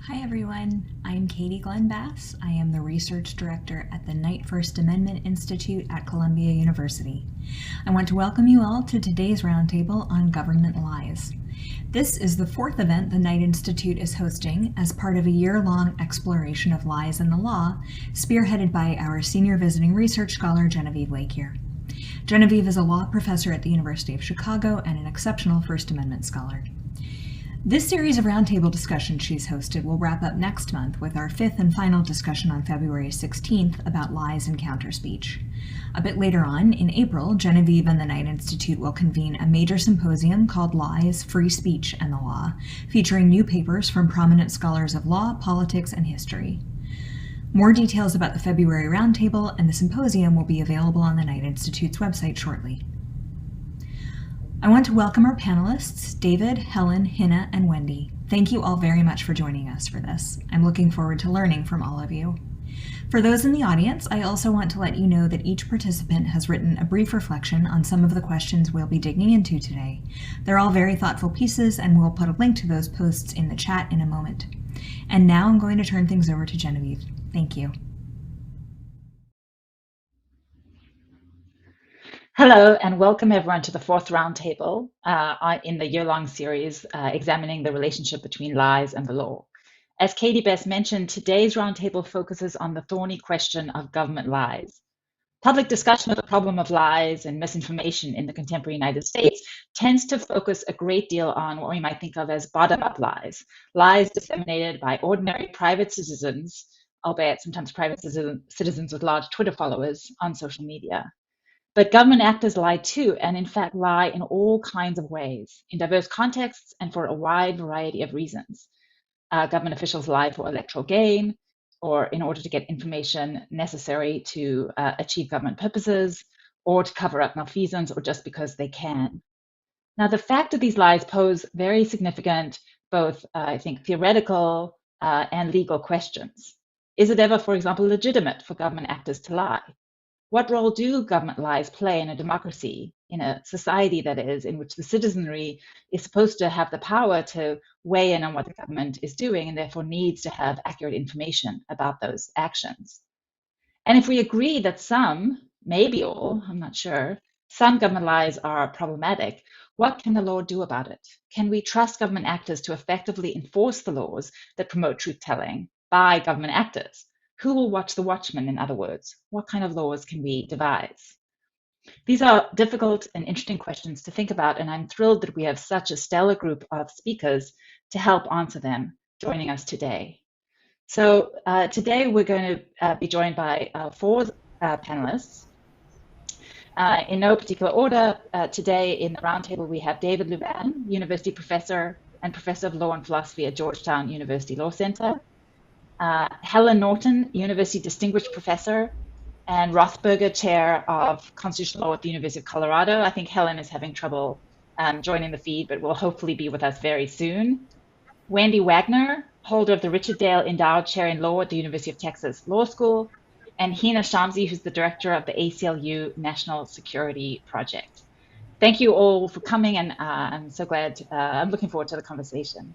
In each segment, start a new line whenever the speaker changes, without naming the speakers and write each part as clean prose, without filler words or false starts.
Hi everyone, I'm Katie Glenn Bass. I am the Research Director at the Knight First Amendment Institute at Columbia University. I want to welcome you all to today's roundtable on government lies. This is the fourth event the Knight Institute is hosting as part of a year-long exploration of lies in the law, spearheaded by our senior visiting research scholar, Genevieve Lakier. Genevieve is a law professor at the University of Chicago and an exceptional First Amendment scholar. This series of roundtable discussions she's hosted will wrap up next month with our fifth and final discussion on February 16th about lies and counterspeech. A bit later on, in April, Genevieve and the Knight Institute will convene a major symposium called Lies, Free Speech, and the Law, featuring new papers from prominent scholars of law, politics, and history. More details about the February roundtable and the symposium will be available on the Knight Institute's website shortly. I want to welcome our panelists, David, Helen, Hina, and Wendy. Thank you all very much for joining us for this. I'm looking forward to learning from all of you. For those in the audience, I also want to let you know that each participant has written a brief reflection on some of the questions we'll be digging into today. They're all very thoughtful pieces, and we'll put a link to those posts in the chat in a moment. And now I'm going to turn things over to Genevieve. Thank you.
Hello, and welcome everyone to the fourth roundtable in the year-long series examining the relationship between lies and the law. As Katie Bess mentioned, today's roundtable focuses on the thorny question of government lies. Public discussion of the problem of lies and misinformation in the contemporary United States tends to focus a great deal on what we might think of as bottom-up lies, lies disseminated by ordinary private citizens, albeit sometimes private citizens with large Twitter followers on social media. But government actors lie too, and in fact lie in all kinds of ways, in diverse contexts and for a wide variety of reasons. Government officials lie for electoral gain, or in order to get information necessary to achieve government purposes, or to cover up malfeasance, or just because they can. Now, the fact of these lies pose very significant, both, I think, theoretical and legal questions. Is it ever, for example, legitimate for government actors to lie? What role do government lies play in a democracy, in a society, that is, in which the citizenry is supposed to have the power to weigh in on what the government is doing and therefore needs to have accurate information about those actions? And if we agree that some, maybe all, I'm not sure, some government lies are problematic, what can the law do about it? Can we trust government actors to effectively enforce the laws that promote truth-telling by government actors? Who will watch the watchman, in other words? What kind of laws can we devise? These are difficult and interesting questions to think about, and I'm thrilled that we have such a stellar group of speakers to help answer them joining us today. So today we're going to be joined by four panelists. In no particular order, today in the roundtable we have David Luban, University Professor and Professor of Law and Philosophy at Georgetown University Law Center. Helen Norton, University Distinguished Professor and Rothberger Chair of Constitutional Law at the University of Colorado. I think Helen is having trouble joining the feed, but will hopefully be with us very soon. Wendy Wagner, holder of the Richard Dale Endowed Chair in Law at the University of Texas Law School, and Hina Shamsi, who's the director of the ACLU National Security Project. Thank you all for coming, and I'm so glad, I'm looking forward to the conversation.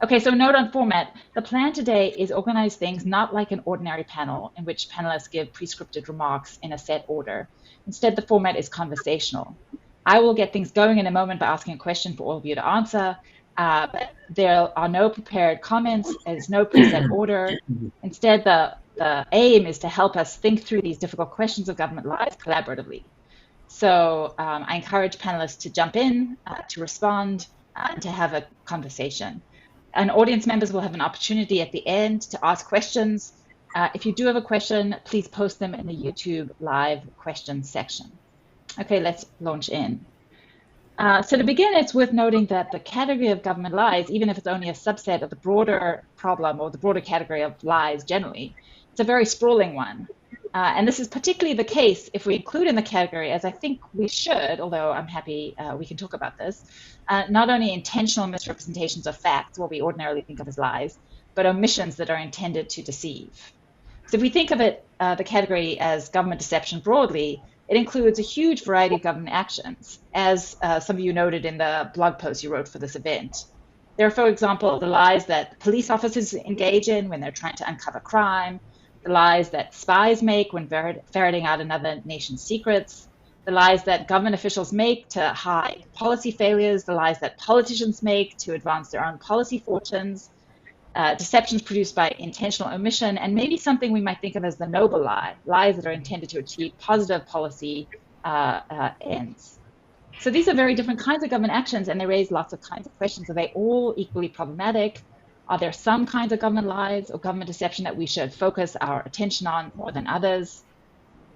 Okay, so note on format. The plan today is organize things not like an ordinary panel in which panelists give prescripted remarks in a set order. Instead, the format is conversational. I will get things going in a moment by asking a question for all of you to answer, but there are no prepared comments. There's no preset order. Instead, the aim is to help us think through these difficult questions of government lies collaboratively. So I encourage panelists to jump in, to respond, and to have a conversation. And audience members will have an opportunity at the end to ask questions. If you do have a question, please post them in the YouTube live questions section. Okay, let's launch in. So to begin, it's worth noting that the category of government lies, even if it's only a subset of the broader problem or the broader category of lies generally, it's a very sprawling one. And this is particularly the case if we include in the category, as I think we should, although I'm happy we can talk about this, not only intentional misrepresentations of facts, what we ordinarily think of as lies, but omissions that are intended to deceive. So if we think of it, the category as government deception broadly, it includes a huge variety of government actions, as some of you noted in the blog post you wrote for this event. There are, for example, the lies that police officers engage in when they're trying to uncover crime, the lies that spies make when ferreting out another nation's secrets, the lies that government officials make to hide policy failures, the lies that politicians make to advance their own policy fortunes, deceptions produced by intentional omission, and maybe something we might think of as the noble lie, lies that are intended to achieve positive policy ends. So these are very different kinds of government actions, and they raise lots of kinds of questions. Are they all equally problematic? Are there some kinds of government lies or government deception that we should focus our attention on more than others?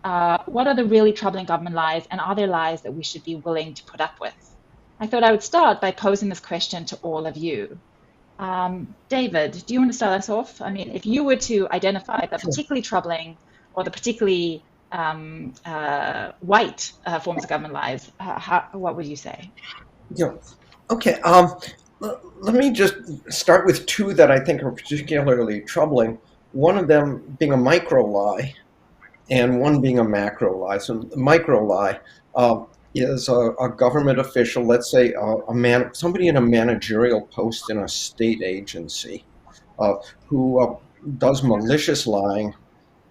What are the really troubling government lies, and are there lies that we should be willing to put up with? I thought I would start by posing this question to all of you. David, do you want to start us off? I mean, if you were to identify the particularly troubling or the particularly white forms of government lies, what would you say?
Yeah. Okay. Let me just start with two that I think are particularly troubling. One of them being a micro lie, and one being a macro lie. So, the micro lie is a government official, let's say somebody in a managerial post in a state agency, who does malicious lying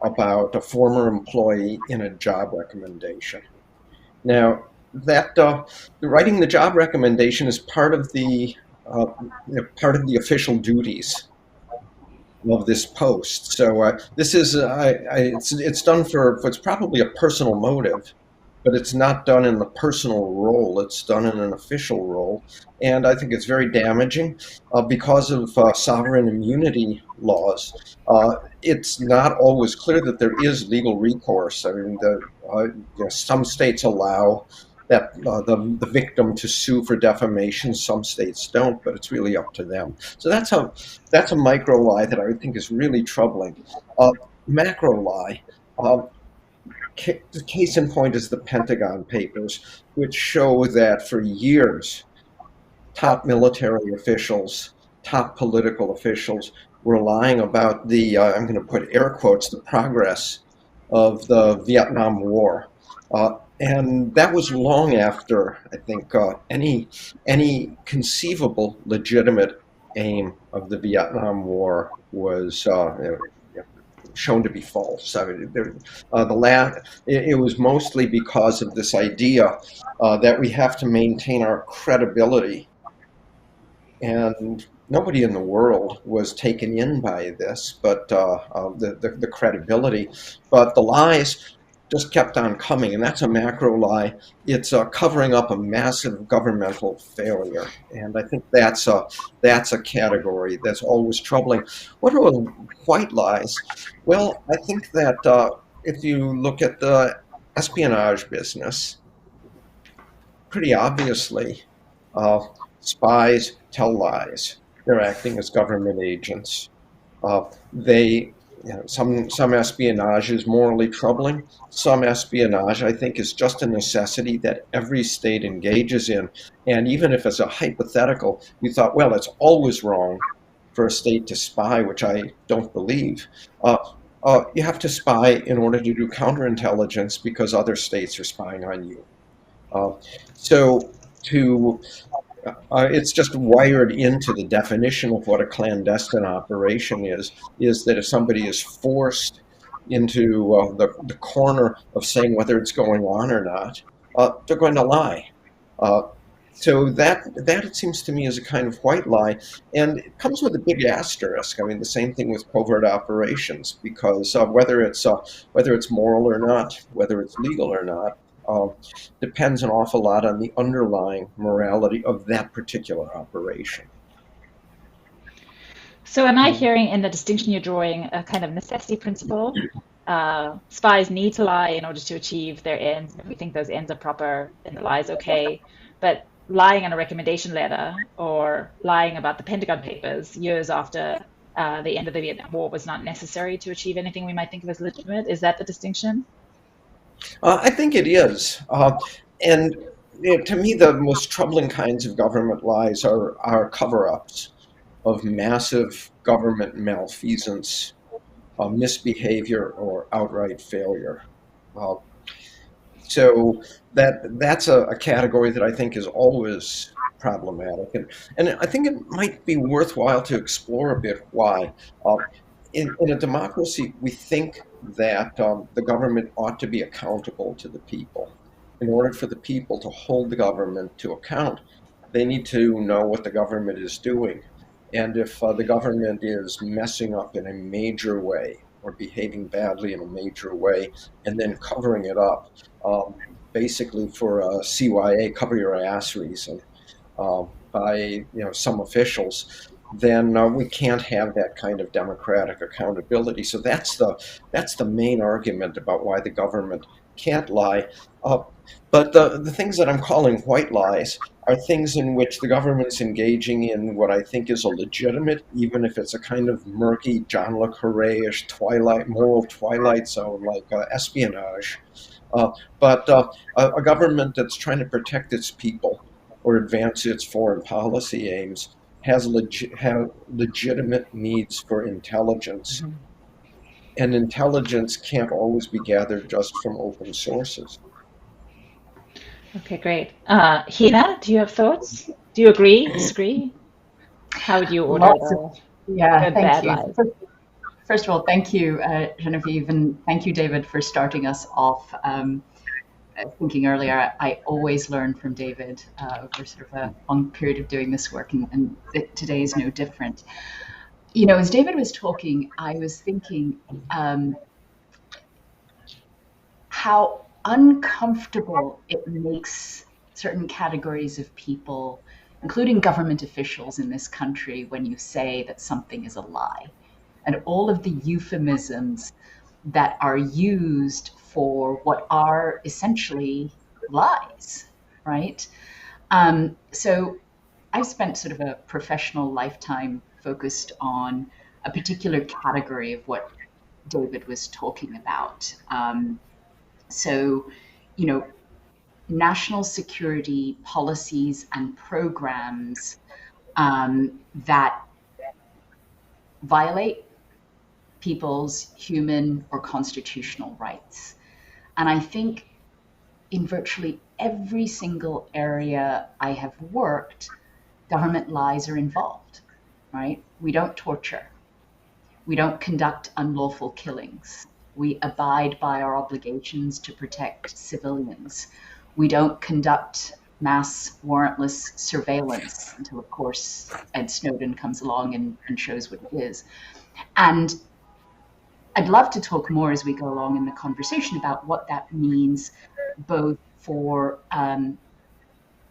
about a former employee in a job recommendation. Now, that writing the job recommendation is part of the official duties of this post. So this is it's done for it's probably a personal motive, but it's not done in the personal role. It's done in an official role, and I think it's very damaging because of sovereign immunity laws. It's not always clear that there is legal recourse. I mean, some states allow that the victim to sue for defamation. Some states don't, but it's really up to them. So that's a micro lie that I think is really troubling. Macro lie. The case in point is the Pentagon Papers, which show that for years, top military officials, top political officials were lying about I'm going to put air quotes, the progress of the Vietnam War. And that was long after, I think, any conceivable legitimate aim of the Vietnam War was shown to be false. I mean, it was mostly because of this idea that we have to maintain our credibility, and nobody in the world was taken in by this, but the credibility, but the lies just kept on coming, and that's a macro lie. It's covering up a massive governmental failure, and I think that's a category that's always troubling. What are white lies? Well, I think that if you look at the espionage business, pretty obviously, spies tell lies. They're acting as government agents. Some espionage is morally troubling. Some espionage, I think, is just a necessity that every state engages in. And even if it's a hypothetical, you thought, well, it's always wrong for a state to spy, which I don't believe. You have to spy in order to do counterintelligence because other states are spying on you. It's just wired into the definition of what a clandestine operation is that if somebody is forced into the corner of saying whether it's going on or not, they're going to lie. So that it seems to me is a kind of white lie, and it comes with a big asterisk. I mean, the same thing with covert operations, because whether it's moral or not, whether it's legal or not, depends an awful lot on the underlying morality of that particular operation.
So am I hearing in the distinction you're drawing a kind of necessity principle? Spies need to lie in order to achieve their ends. If we think those ends are proper, then the lie is okay. But lying on a recommendation letter or lying about the Pentagon Papers years after the end of the Vietnam War was not necessary to achieve anything we might think of as legitimate. Is that the distinction?
I think it is. And to me, the most troubling kinds of government lies are cover-ups of massive government malfeasance, misbehavior, or outright failure. So that's a category that I think is always problematic. And I think it might be worthwhile to explore a bit why. Uh, in a democracy, we think that the government ought to be accountable to the people. In order for the people to hold the government to account, they need to know what the government is doing. And if the government is messing up in a major way or behaving badly in a major way and then covering it up, basically for a CYA, cover your ass reason, by some officials, then we can't have that kind of democratic accountability. So that's the main argument about why the government can't lie. Uh, but the things that I'm calling white lies are things in which the government's engaging in what I think is a legitimate, even if it's a kind of murky John le Carré-ish moral twilight zone, like espionage. Uh, but a government that's trying to protect its people or advance its foreign policy aims has have legitimate needs for intelligence.
Mhm.
And intelligence can't always be gathered just from open sources.
Okay, great. Hina, do you have thoughts? Do you agree, disagree? How would you order
Lots of,
the
yeah,
good,
thank
bad
you.
lies?
First of all, thank you, Genevieve, and thank you, David, for starting us off. Thinking earlier, I always learn from David over sort of a long period of doing this work, and today is no different. As David was talking, I was thinking how uncomfortable it makes certain categories of people, including government officials in this country, when you say that something is a lie. And all of the euphemisms that are used for what are essentially lies, right? So I've spent sort of a professional lifetime focused on a particular category of what David was talking about. So, you know, national security policies and programs that violate people's human or constitutional rights. And I think in virtually every single area I have worked, government lies are involved, right? We don't torture. We don't conduct unlawful killings. We abide by our obligations to protect civilians. We don't conduct mass warrantless surveillance until, of course, Ed Snowden comes along and shows what it is. And I'd love to talk more as we go along in the conversation about what that means, both for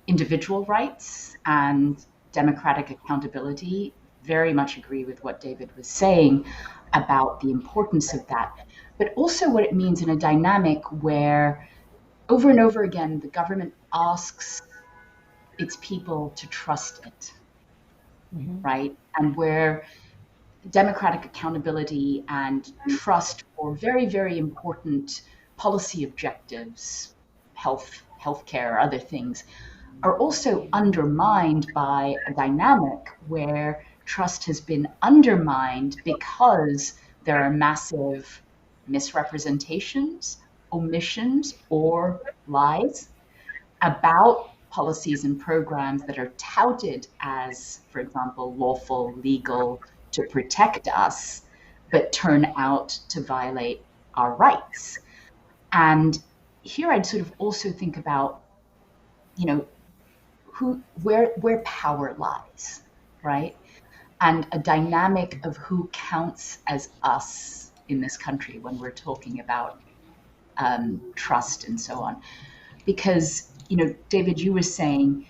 individual rights and democratic accountability. Very much agree with what David was saying about the importance of that, but also what it means in a dynamic where over and over again, the government asks its people to trust it, right? And where democratic accountability and trust for very, very important policy objectives, healthcare, other things, are also undermined by a dynamic where trust has been undermined because there are massive misrepresentations, omissions, or lies about policies and programs that are touted as, for example, lawful, legal, to protect us, but turn out to violate our rights. And here I'd sort of also think about, where power lies, right? And a dynamic of who counts as us in this country when we're talking about trust and so on. Because, David, you were saying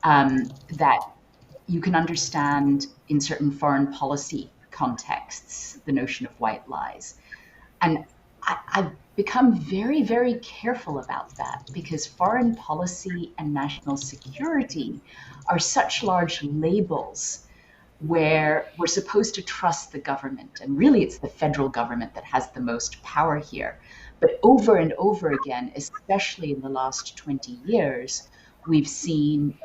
that you can understand in certain foreign policy contexts the notion of white lies. And I've become very, very careful about that because foreign policy and national security are such large labels where we're supposed to trust the government. And really, it's the federal government that has the most power here. But over and over again, especially in the last 20 years, we've seen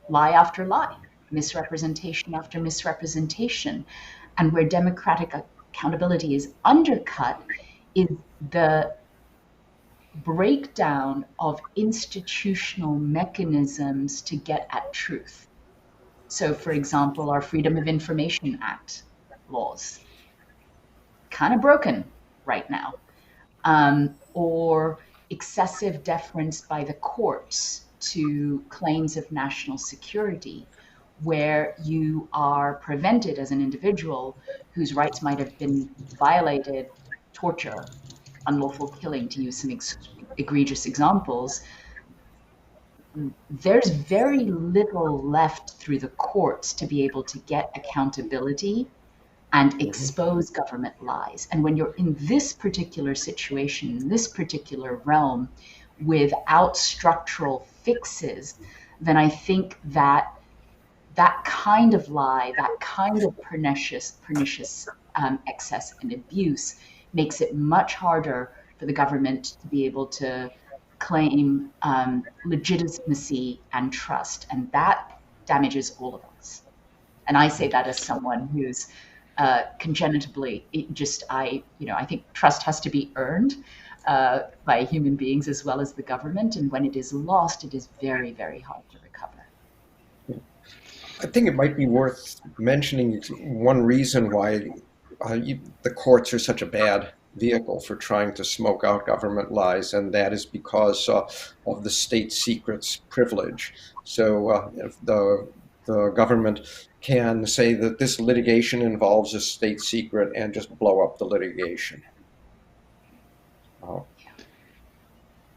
lie after lie, misrepresentation after misrepresentation. And where democratic accountability is undercut is the breakdown of institutional mechanisms to get at truth. So, for example, our Freedom of Information Act laws, kind of broken right now, or excessive deference by the courts to claims of national security, where you are prevented as an individual whose rights might have been violated, torture, unlawful killing, to use some egregious examples. There's very little left through the courts to be able to get accountability and expose government lies. And when you're in this particular situation, in this particular realm, without structural fixes, then I think that that kind of lie, that kind of pernicious excess and abuse makes it much harder for the government to be able to claim legitimacy and trust. And that damages all of us. And I say that as someone who's congenitally I think trust has to be earned by human beings as well as the government. And when it is lost, it is very, very hard to recover.
I think it might be worth mentioning one reason why the courts are such a bad vehicle for trying to smoke out government lies, and that is because of the state secrets privilege. So if the government can say that this litigation involves a state secret and just blow up the litigation.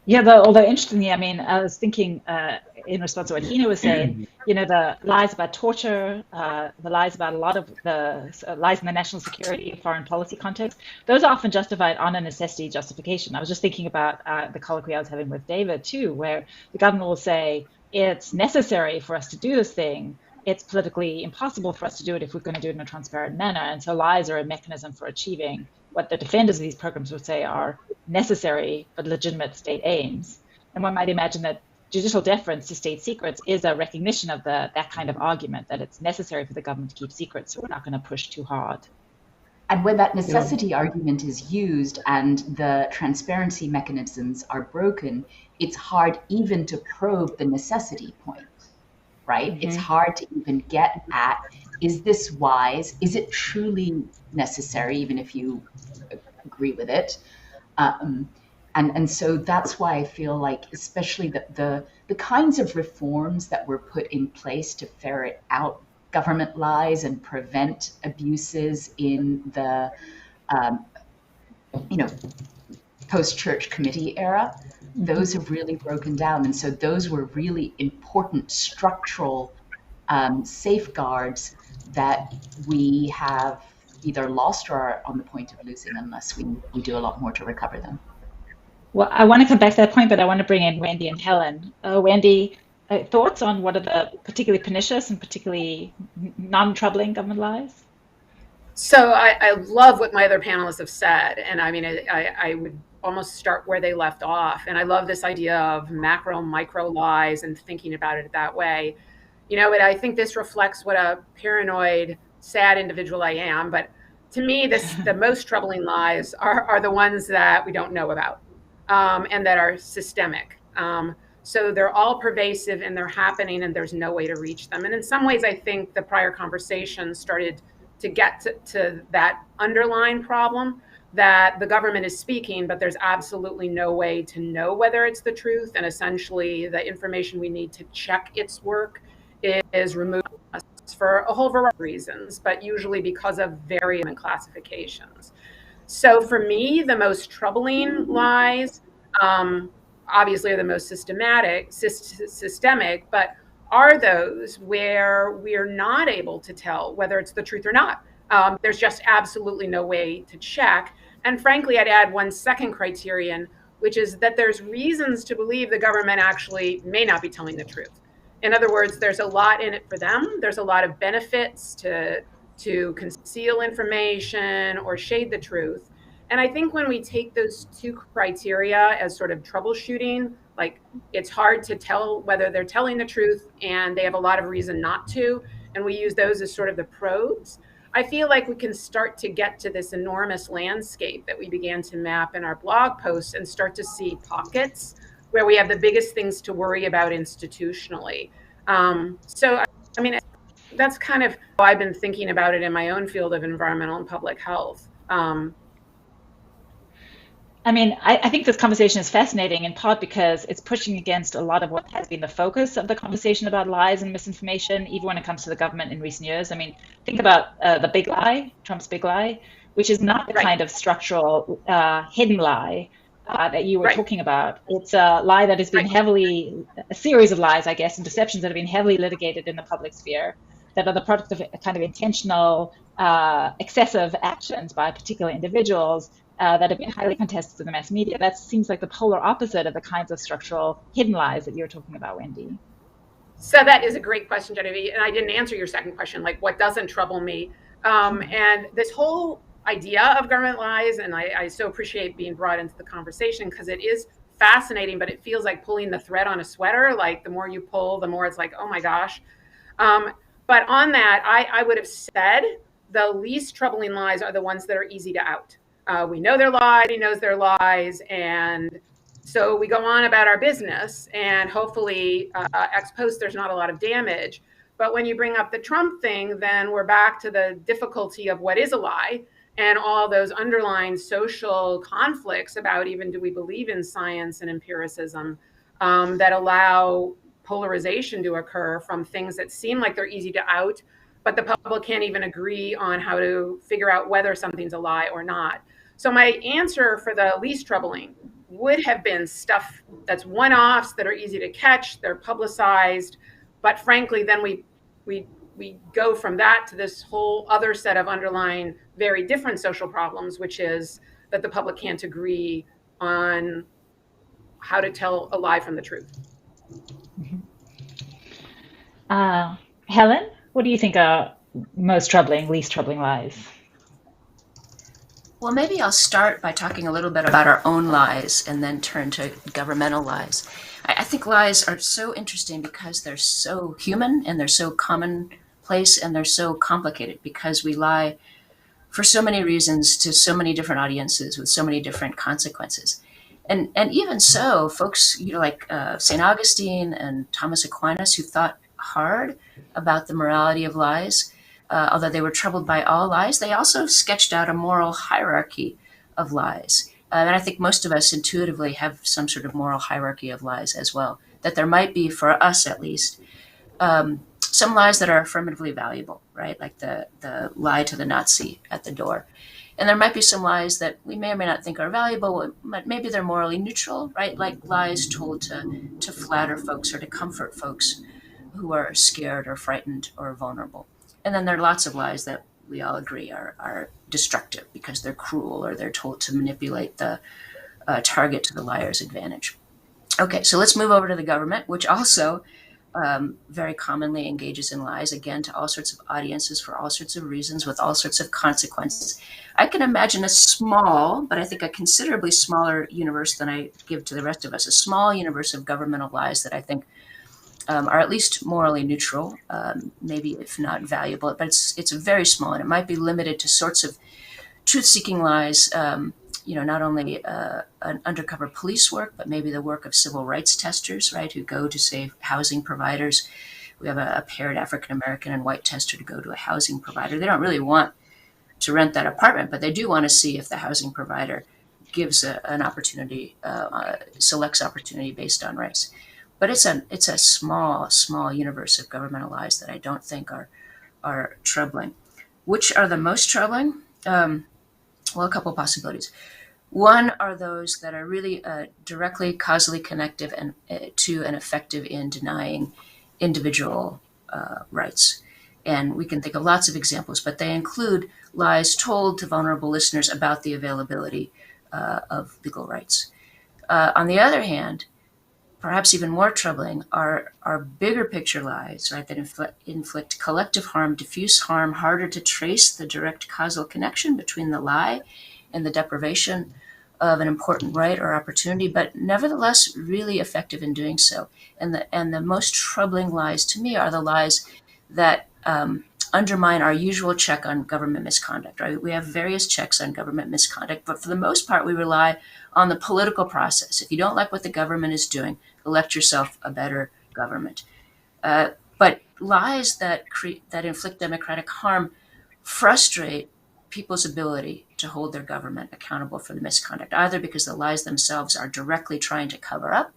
Yeah, although interestingly, I mean, I was thinking in response to what Hina was saying, the lies about torture, the lies about a lot of the lies in the national security, foreign policy context, those are often justified on a necessity justification. I was just thinking about the colloquy I was having with David too, where the government will say, it's necessary for us to do this thing. It's politically impossible for us to do it if we're going to do it in a transparent manner. And so lies are a mechanism for achieving what the defenders of these programs would say are necessary but legitimate state aims. And one might imagine that judicial deference to state secrets is a recognition of that kind of argument, that it's necessary for the government to keep secrets, so we're not going to push too hard.
And when that necessity argument is used and the transparency mechanisms are broken, it's hard even to probe the necessity point, right? It's hard to even get at, is this wise? Is it truly necessary, even if you agree with it? And so that's why I feel like, especially the kinds of reforms that were put in place to ferret out government lies and prevent abuses in the post-church committee era, those have really broken down. And so those were really important structural safeguards that we have either lost or are on the point of losing unless we do a lot more to recover them.
Well, I want to come back to that point, but I want to bring in Wendy and Helen. Wendy, thoughts on what are the particularly pernicious and particularly non-troubling government lies?
So I love what my other panelists have said. And I mean, I would almost start where they left off. And I love this idea of macro, micro lies and thinking about it that way. But I think this reflects what a paranoid, sad individual I am. But to me, the most troubling lies are the ones that we don't know about and that are systemic. So they're all pervasive and they're happening and there's no way to reach them. And in some ways, I think the prior conversation started to get to that underlying problem that the government is speaking, but there's absolutely no way to know whether it's the truth. And essentially, the information we need to check its work is removed for a whole variety of reasons, but usually because of variant classifications. So for me, the most troubling lies, obviously, are the most systemic, but are those where we're not able to tell whether it's the truth or not. There's just absolutely no way to check. And frankly, I'd add one second criterion, which is that there's reasons to believe the government actually may not be telling the truth. In other words, there's a lot in it for them. There's a lot of benefits to conceal information or shade the truth. And I think when we take those two criteria as sort of troubleshooting, like it's hard to tell whether they're telling the truth and they have a lot of reason not to, and we use those as sort of the probes, I feel like we can start to get to this enormous landscape that we began to map in our blog posts and start to see pockets where we have the biggest things to worry about institutionally. So, I mean, that's kind of how I've been thinking about it in my own field of environmental and public health.
I mean, I think this conversation is fascinating in part because it's pushing against a lot of what has been the focus of the conversation about lies and misinformation, even when it comes to the government in recent years. I mean, think about the big lie, Trump's big lie, which is not the
Right.
kind of structural hidden lie that you were
Right.
talking about. It's a lie that has been a series of lies, I guess, and deceptions that have been heavily litigated in the public sphere that are the product of kind of intentional, excessive actions by particular individuals that have been highly contested in the mass media. That seems like the polar opposite of the kinds of structural hidden lies that you're talking about, Wendy.
So that is a great question, Genevieve. And I didn't answer your second question, like what doesn't trouble me? And this whole idea of government lies, and I so appreciate being brought into the conversation because it is fascinating, but it feels like pulling the thread on a sweater. Like the more you pull, the more it's like, oh my gosh. But on that, I would have said the least troubling lies are the ones that are easy to out. We know they're lies, he knows they're lies, and so we go on about our business, and hopefully ex post there's not a lot of damage. But when you bring up the Trump thing, then we're back to the difficulty of what is a lie and all those underlying social conflicts about even do we believe in science and empiricism that allow polarization to occur from things that seem like they're easy to out, but the public can't even agree on how to figure out whether something's a lie or not. So my answer for the least troubling would have been stuff that's one-offs that are easy to catch, they're publicized, but frankly, then we go from that to this whole other set of underlying very different social problems, which is that the public can't agree on how to tell a lie from the truth.
Helen, what do you think are most troubling, least troubling lies?
Well, maybe I'll start by talking a little bit about our own lies and then turn to governmental lies. I think lies are so interesting because they're so human and they're so commonplace and they're so complicated because we lie for so many reasons to so many different audiences with so many different consequences. And even so, folks like St. Augustine and Thomas Aquinas, who thought hard about the morality of lies, although they were troubled by all lies, they also sketched out a moral hierarchy of lies. And I think most of us intuitively have some sort of moral hierarchy of lies as well, that there might be, for us at least, some lies that are affirmatively valuable, right? Like the lie to the Nazi at the door. And there might be some lies that we may or may not think are valuable, but maybe they're morally neutral, right? Like lies told to flatter folks or to comfort folks who are scared or frightened or vulnerable. And then there are lots of lies that we all agree are destructive because they're cruel or they're told to manipulate the target to the liar's advantage. Okay, so let's move over to the government, which also very commonly engages in lies, again, to all sorts of audiences for all sorts of reasons with all sorts of consequences. I can imagine a small, but I think a considerably smaller universe than I give to the rest of us, a small universe of governmental lies that I think are at least morally neutral, maybe if not valuable, but it's very small, and it might be limited to sorts of truth-seeking lies, not only an undercover police work, but maybe the work of civil rights testers, right, who go to, say, housing providers. We have a paired African-American and white tester to go to a housing provider. They don't really want to rent that apartment, but they do want to see if the housing provider gives an opportunity, selects opportunity based on race. But it's a small universe of governmental lies that I don't think are troubling. Which are the most troubling? Well, a couple possibilities. One are those that are really directly causally connective and to and effective in denying individual rights. And we can think of lots of examples, but they include lies told to vulnerable listeners about the availability of legal rights. On the other hand, perhaps even more troubling are bigger picture lies, right, that inflict collective harm, diffuse harm, harder to trace the direct causal connection between the lie and the deprivation of an important right or opportunity, but nevertheless really effective in doing so. And the most troubling lies to me are the lies that undermine our usual check on government misconduct, right? We have various checks on government misconduct, but for the most part, we rely on the political process. If you don't like what the government is doing, elect yourself a better government. But lies that inflict democratic harm frustrate people's ability to hold their government accountable for the misconduct, either because the lies themselves are directly trying to cover up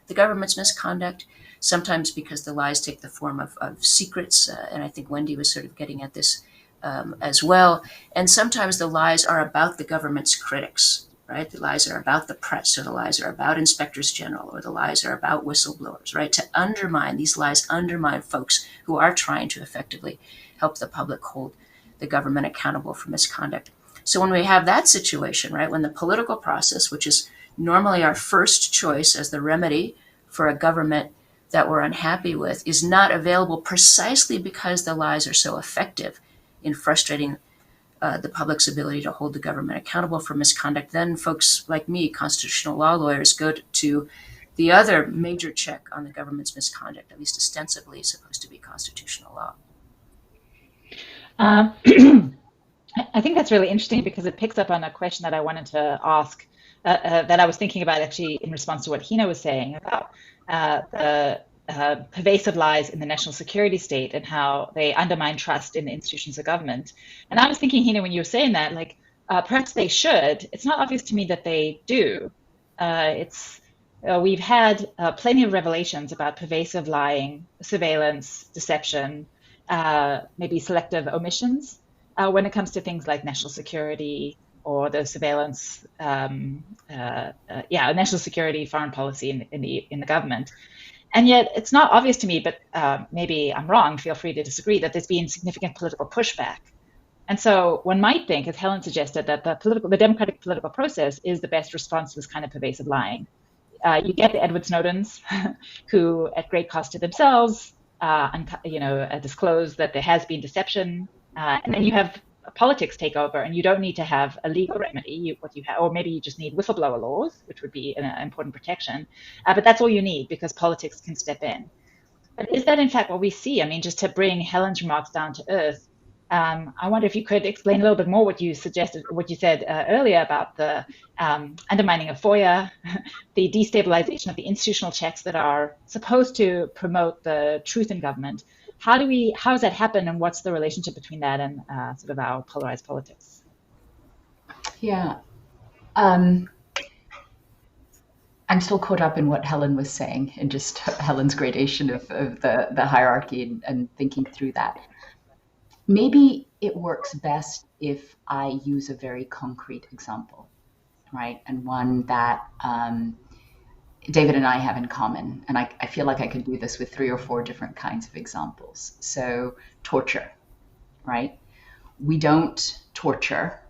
the government's misconduct, sometimes because the lies take the form of secrets, and I think Wendy was sort of getting at this as well, and sometimes the lies are about the government's critics, right? The lies are about the press, or the lies are about inspectors general, or the lies are about whistleblowers, right? To undermine, these lies undermine folks who are trying to effectively help the public hold the government accountable for misconduct. So when we have that situation, right, when the political process, which is normally our first choice as the remedy for a government that we're unhappy with, is not available precisely because the lies are so effective in frustrating the public's ability to hold the government accountable for misconduct, then folks like me, constitutional law lawyers, go to the other major check on the government's misconduct, at least ostensibly is supposed to be constitutional law.
I think that's really interesting because it picks up on a question that I wanted to ask, that I was thinking about actually in response to what Hina was saying about the pervasive lies in the national security state and how they undermine trust in the institutions of government. And I was thinking, Hina, when you were saying that, like, perhaps they should. It's not obvious to me that they do. We've had plenty of revelations about pervasive lying, surveillance, deception, maybe selective omissions when it comes to things like national security or the surveillance, national security, foreign policy in the government. And yet it's not obvious to me, but maybe I'm wrong, feel free to disagree, that there's been significant political pushback. And so one might think, as Helen suggested, that the democratic political process is the best response to this kind of pervasive lying. You get the Edward Snowdens, who, at great cost to themselves, disclose that there has been deception, and then you have politics take over, and you don't need to have a legal remedy. Or maybe you just need whistleblower laws, which would be an important protection. But that's all you need because politics can step in. But is that in fact what we see? I mean, just to bring Helen's remarks down to earth, I wonder if you could explain a little bit more what you said earlier about the undermining of FOIA, the destabilization of the institutional checks that are supposed to promote the truth in government. How does that happen, and what's the relationship between that and sort of our polarized politics?
Yeah. I'm still caught up in what Helen was saying and just Helen's gradation of the hierarchy and thinking through that. Maybe it works best if I use a very concrete example, right? And one that David and I have in common. And I feel like I could do this with 3 or 4 different kinds of examples. So torture, right? We don't torture,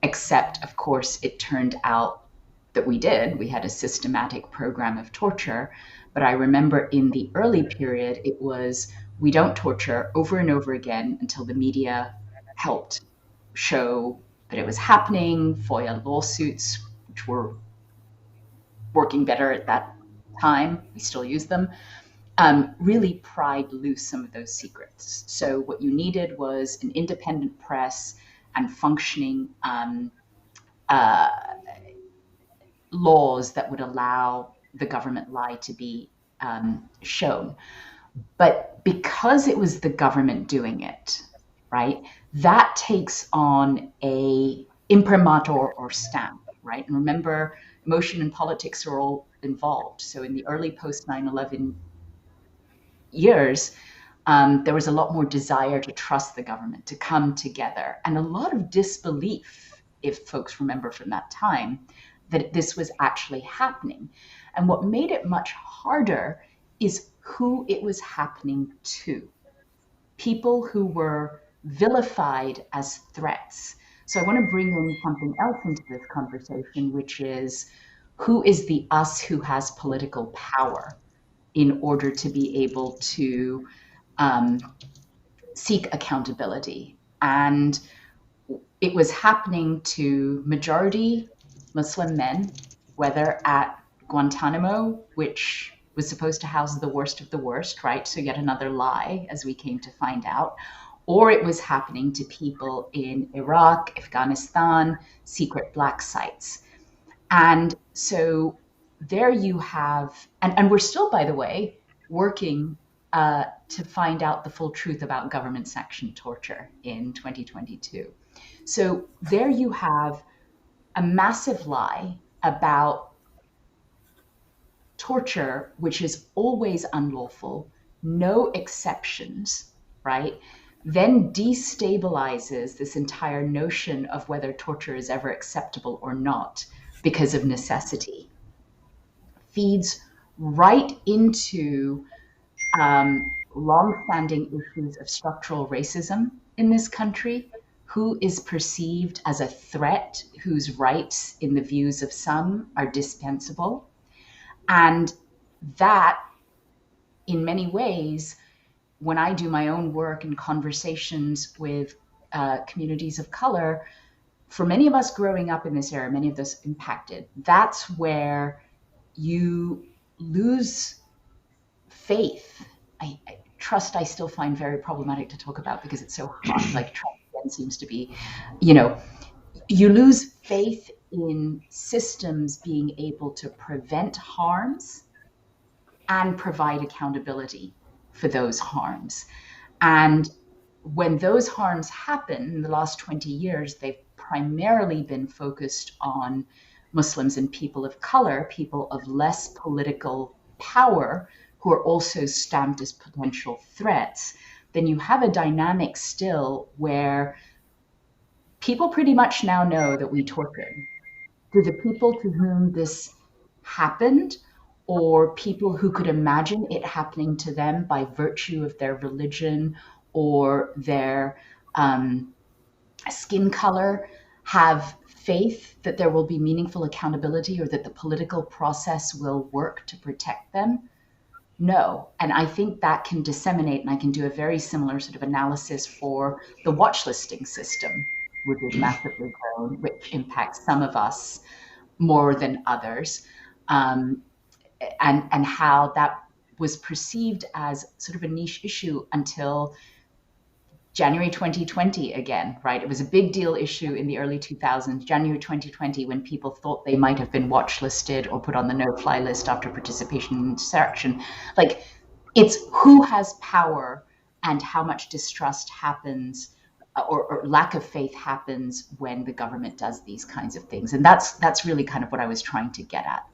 except, of course, it turned out that we did. We had a systematic program of torture. But I remember in the early period, it was, we don't torture over and over again until the media helped show that it was happening. FOIA lawsuits, which were working better at that time, we still use them, really pried loose some of those secrets. So what you needed was an independent press and functioning laws that would allow the government lie to be shown. But because it was the government doing it, right, that takes on a imprimatur or stamp, right? And remember, emotion and politics are all involved. So in the early post 9/11 years, there was a lot more desire to trust the government, to come together, and a lot of disbelief, if folks remember from that time, that this was actually happening. And what made it much harder is who it was happening to. People who were vilified as threats. So I want to bring in something else into this conversation, which is who is the us who has political power in order to be able to seek accountability. And it was happening to majority Muslim men, whether at Guantanamo, which was supposed to house the worst of the worst, right? So yet another lie, as we came to find out. Or it was happening to people in Iraq, Afghanistan, secret black sites. And so there you have, and we're still, by the way, working to find out the full truth about government-sanctioned torture in 2022. So there you have a massive lie about torture, which is always unlawful, no exceptions, right? Then destabilizes this entire notion of whether torture is ever acceptable or not because of necessity. Feeds right into long-standing issues of structural racism in this country. Who is perceived as a threat, whose rights, in the views of some, are dispensable. And that, in many ways, when I do my own work and conversations with communities of color, for many of us growing up in this era, many of us impacted, that's where you lose faith. Trust I still find very problematic to talk about because it's so hard. Like trust again seems to be, you lose faith in systems being able to prevent harms and provide accountability for those harms. And when those harms happen in the last 20 years, they've primarily been focused on Muslims and people of color, people of less political power, who are also stamped as potential threats. Then you have a dynamic still where people pretty much now know that we tortured. Do the people to whom this happened, or people who could imagine it happening to them by virtue of their religion or their skin color, have faith that there will be meaningful accountability or that the political process will work to protect them? No. And I think that can disseminate, and I can do a very similar sort of analysis for the watch listing system, which is massively grown, which impacts some of us more than others, and how that was perceived as sort of a niche issue until January 2020 again, right? It was a big deal issue in the early 2000s, January 2020, when people thought they might have been watch listed or put on the no-fly list after participation in insurrection. Like, it's who has power and how much distrust happens or lack of faith happens when the government does these kinds of things. And that's really kind of what I was trying to get at.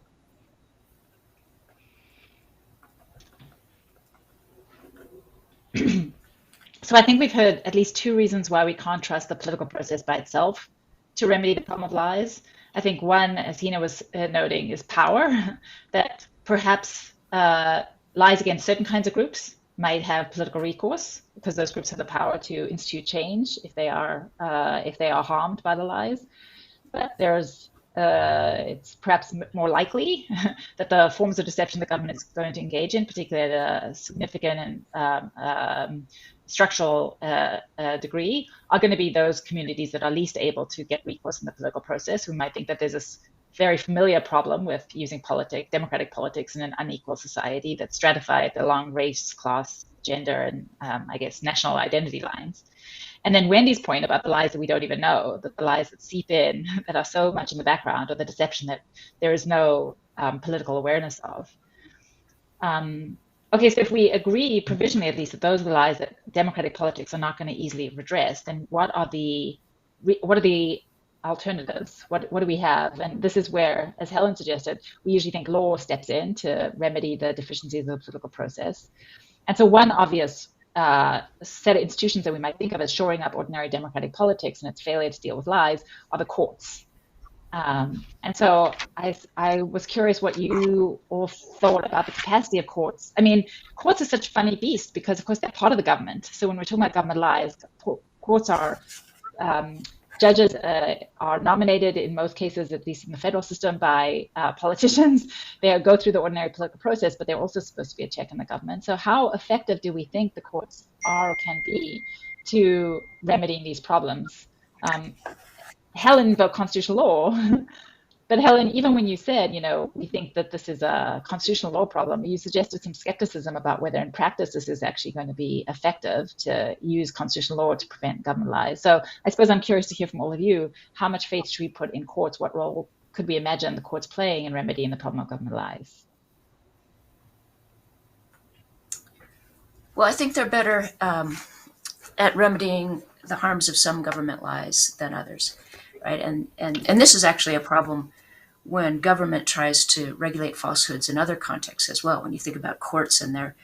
So I think we've heard at least two reasons why we can't trust the political process by itself to remedy the problem of lies. I think one, as Hina was noting, is power, that perhaps lies against certain kinds of groups might have political recourse because those groups have the power to institute change if they are harmed by the lies. But it's perhaps more likely that the forms of deception the government is going to engage in, particularly at a significant and structural degree, are going to be those communities that are least able to get recourse in the political process, who might think that there's this very familiar problem with using democratic politics in an unequal society that's stratified along race, class, gender, and I guess national identity lines. And then Wendy's point about the lies that we don't even know, that the lies that seep in, that are so much in the background, or the deception that there is no political awareness of. Okay, so if we agree provisionally, at least, that those are the lies that democratic politics are not going to easily redress, then what are the alternatives? What do we have? And this is where, as Helen suggested, we usually think law steps in to remedy the deficiencies of the political process. And so one obvious set of institutions that we might think of as shoring up ordinary democratic politics and its failure to deal with lies are the courts. And so I was curious what you all thought about the capacity of courts. I mean, courts are such a funny beast because, of course, they're part of the government. So when we're talking about government lies, courts are judges are nominated in most cases, at least in the federal system, by politicians. They go through the ordinary political process, but they're also supposed to be a check on the government. So how effective do we think the courts are or can be to remedying these problems? Helen invoked constitutional law, But Helen, even when you said, we think that this is a constitutional law problem, you suggested some skepticism about whether in practice this is actually going to be effective to use constitutional law to prevent government lies. So I suppose I'm curious to hear from all of you, how much faith should we put in courts? What role could we imagine the courts playing in remedying the problem of government lies?
Well, I think they're better at remedying the harms of some government lies than others, right? And this is actually a problem when government tries to regulate falsehoods in other contexts as well. When you think about courts and their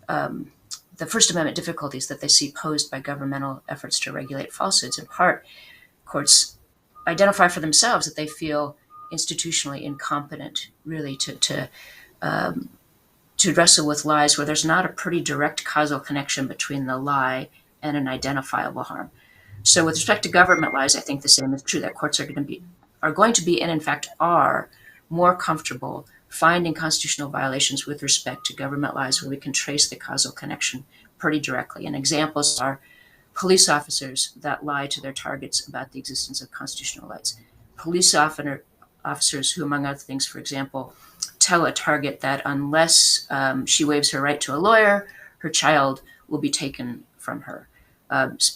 the First Amendment difficulties that they see posed by governmental efforts to regulate falsehoods, in part, courts identify for themselves that they feel institutionally incompetent, really, to wrestle with lies where there's not a pretty direct causal connection between the lie and an identifiable harm. So with respect to government lies, I think the same is true, that courts are going to be, and in fact are, more comfortable finding constitutional violations with respect to government lies where we can trace the causal connection pretty directly. And examples are police officers that lie to their targets about the existence of constitutional rights. Police officers who, among other things, for example, tell a target that unless she waives her right to a lawyer, her child will be taken from her.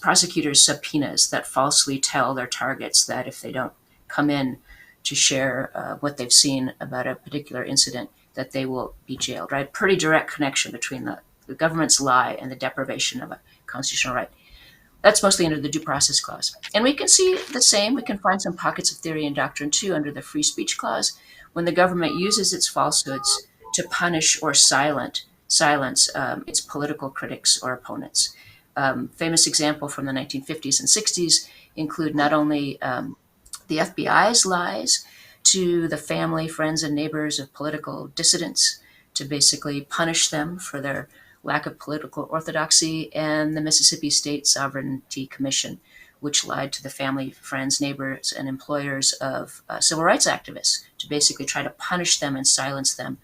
Prosecutors' subpoenas that falsely tell their targets that if they don't come in to share what they've seen about a particular incident, that they will be jailed, right? Pretty direct connection between the government's lie and the deprivation of a constitutional right. That's mostly under the Due Process Clause. And we can see the same. We can find some pockets of theory and doctrine, too, under the Free Speech Clause, when the government uses its falsehoods to punish or silence its political critics or opponents. Famous example from the 1950s and 60s include not only the FBI's lies to the family, friends, and neighbors of political dissidents to basically punish them for their lack of political orthodoxy, and the Mississippi State Sovereignty Commission, which lied to the family, friends, neighbors, and employers of civil rights activists to basically try to punish them and silence them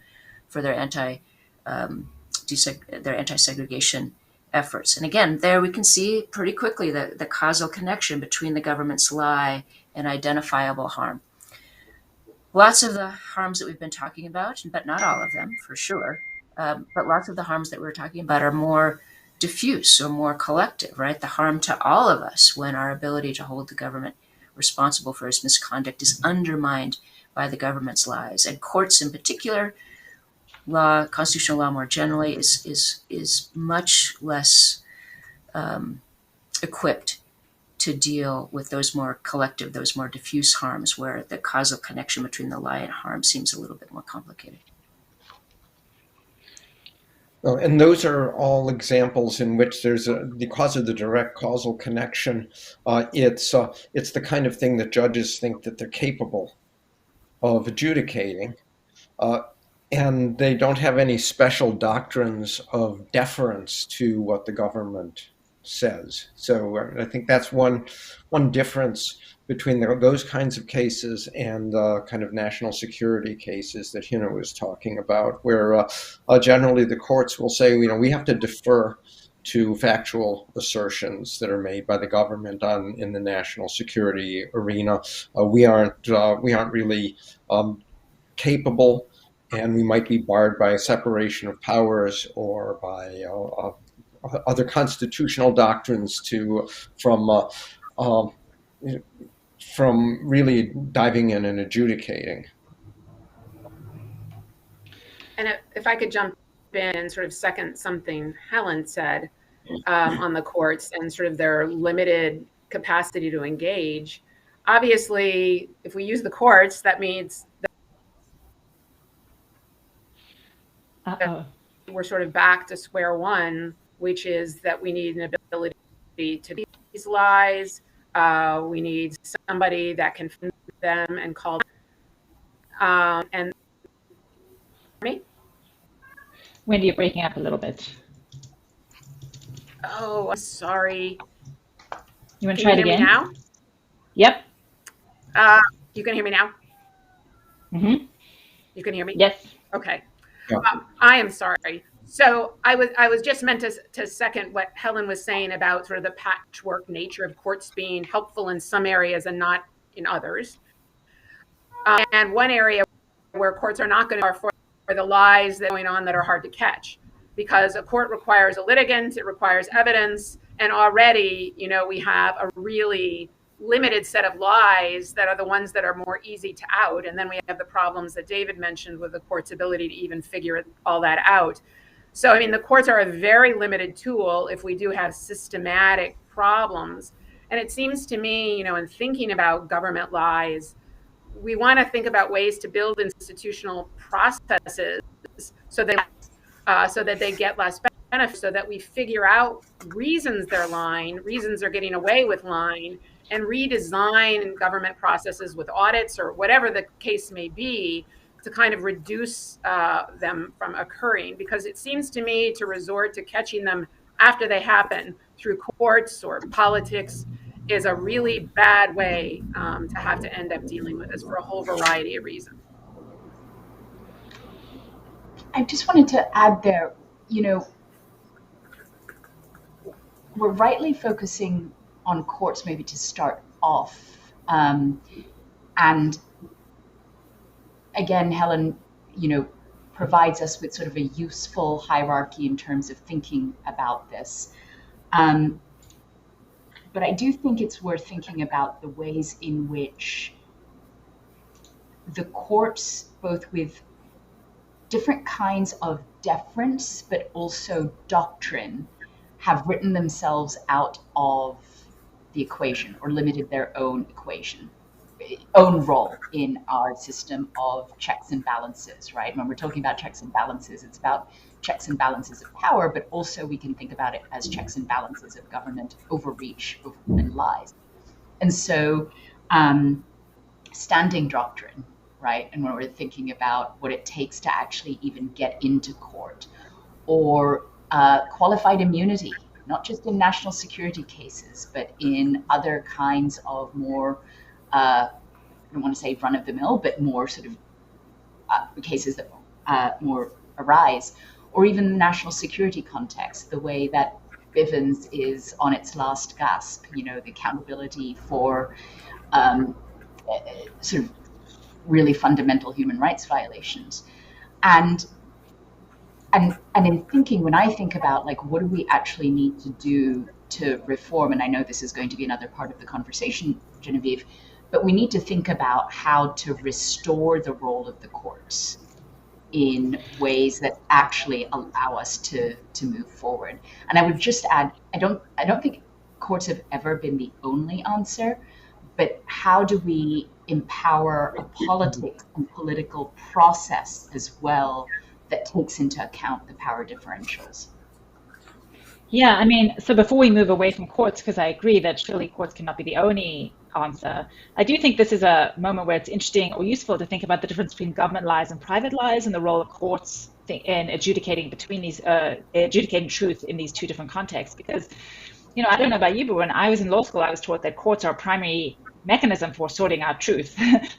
for their anti-segregation efforts. And again, there we can see pretty quickly the causal connection between the government's lie and identifiable harm. Lots of the harms that we've been talking about, but not all of them for sure, but lots of the harms that we're talking about are more diffuse or more collective, right? The harm to all of us when our ability to hold the government responsible for its misconduct is undermined by the government's lies. And courts in particular, constitutional law more generally, is much less equipped to deal with those more collective, those more diffuse harms where the causal connection between the lie and harm seems a little bit more complicated.
Well, and those are all examples in which there's because of the direct causal connection, it's the kind of thing that judges think that they're capable of adjudicating, and they don't have any special doctrines of deference to what the government says. So I think that's one difference between those kinds of cases and kind of national security cases that Hina was talking about, where generally the courts will say, we have to defer to factual assertions that are made by the government in the national security arena. We aren't really capable, and we might be barred by a separation of powers or by other constitutional doctrines from really diving in and adjudicating.
And if I could jump in and sort of second something Helen said on the courts and sort of their limited capacity to engage. Obviously, if we use the courts, that means that we're sort of back to square one, which is that we need an ability to beat these lies. We need somebody that can find them and call them. And me?
Wendy, you're breaking up a little bit.
Oh, I'm sorry.
You want to try it again?
Can you hear me now?
Yep.
You can hear me now?
Mm-hmm.
You can hear me?
Yes.
Okay.
Yeah.
I am sorry. So I was just meant to second what Helen was saying about sort of the patchwork nature of courts being helpful in some areas and not in others. And one area where courts are not going to are for the lies that are going on that are hard to catch, because a court requires a litigant, it requires evidence, and already, we have a really limited set of lies that are the ones that are more easy to out. And then we have the problems that David mentioned with the court's ability to even figure all that out. So, the courts are a very limited tool if we do have systematic problems. And it seems to me, in thinking about government lies, we want to think about ways to build institutional processes so that they get less benefit, so that we figure out reasons they're lying, reasons they're getting away with lying, and redesign government processes with audits or whatever the case may be to kind of reduce them from occurring. Because it seems to me to resort to catching them after they happen through courts or politics is a really bad way to have to end up dealing with this for a whole variety of reasons.
I just wanted to add there, we're rightly focusing on courts maybe to start off. And again, Helen, provides us with sort of a useful hierarchy in terms of thinking about this. But I do think it's worth thinking about the ways in which the courts, both with different kinds of deference, but also doctrine, have written themselves out of the equation or limited their own role in our system of checks and balances, right? When we're talking about checks and balances, it's about checks and balances of power, but also we can think about it as checks and balances of government overreach and lies. And so standing doctrine, right? And when we're thinking about what it takes to actually even get into court, or qualified immunity, not just in national security cases, but in other kinds of more, I don't want to say run of the mill, but more sort of cases that more arise, or even the national security context, the way that Bivens is on its last gasp, the accountability for sort of really fundamental human rights violations. And in thinking, when I think about what do we actually need to do to reform, and I know this is going to be another part of the conversation, Genevieve, but we need to think about how to restore the role of the courts in ways that actually allow us to move forward. And I would just add, I don't think courts have ever been the only answer, but how do we empower a politics and political process as well that takes into account the power differentials?
Yeah, so before we move away from courts, because I agree that surely courts cannot be the only answer, I do think this is a moment where it's interesting or useful to think about the difference between government lies and private lies and the role of courts in adjudicating adjudicating truth in these two different contexts. Because, I don't know about you, but when I was in law school, I was taught that courts are a primary mechanism for sorting out truth.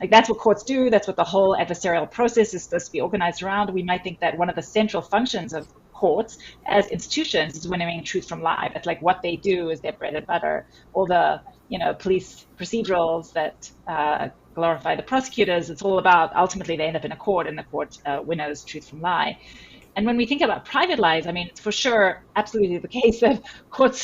That's what courts do. That's what the whole adversarial process is supposed to be organized around. We might think that one of the central functions of courts as institutions is winnowing truth from lie. That's what they do is their bread and butter. All the police procedurals that glorify the prosecutors, it's all about ultimately they end up in a court and the court winnows truth from lie. And when we think about private lies, it's for sure absolutely the case that courts,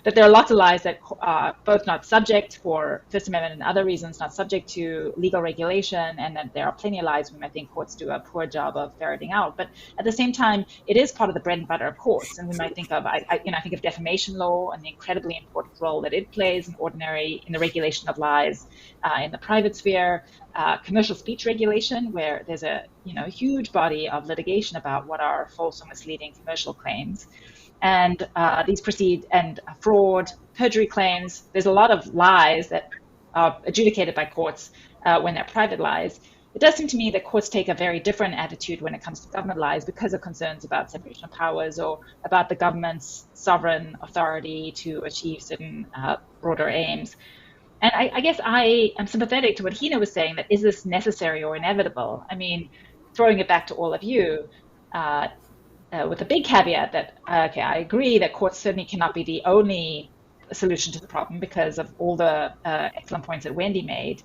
that there are lots of lies that are both not subject for First Amendment and other reasons, not subject to legal regulation, and that there are plenty of lies we might think courts do a poor job of ferreting out. But at the same time, it is part of the bread and butter of courts. And we might think of, I think of defamation law and the incredibly important role that it plays in the regulation of lies in the private sphere. Commercial speech regulation, where there's a huge body of litigation about what are false or misleading commercial claims, and these proceed, and fraud, perjury claims. There's a lot of lies that are adjudicated by courts when they're private lies. It does seem to me that courts take a very different attitude when it comes to government lies because of concerns about separation of powers or about the government's sovereign authority to achieve certain broader aims. And I guess I am sympathetic to what Hina was saying, that is this necessary or inevitable? Throwing it back to all of you with a big caveat that, I agree that courts certainly cannot be the only solution to the problem because of all the excellent points that Wendy made.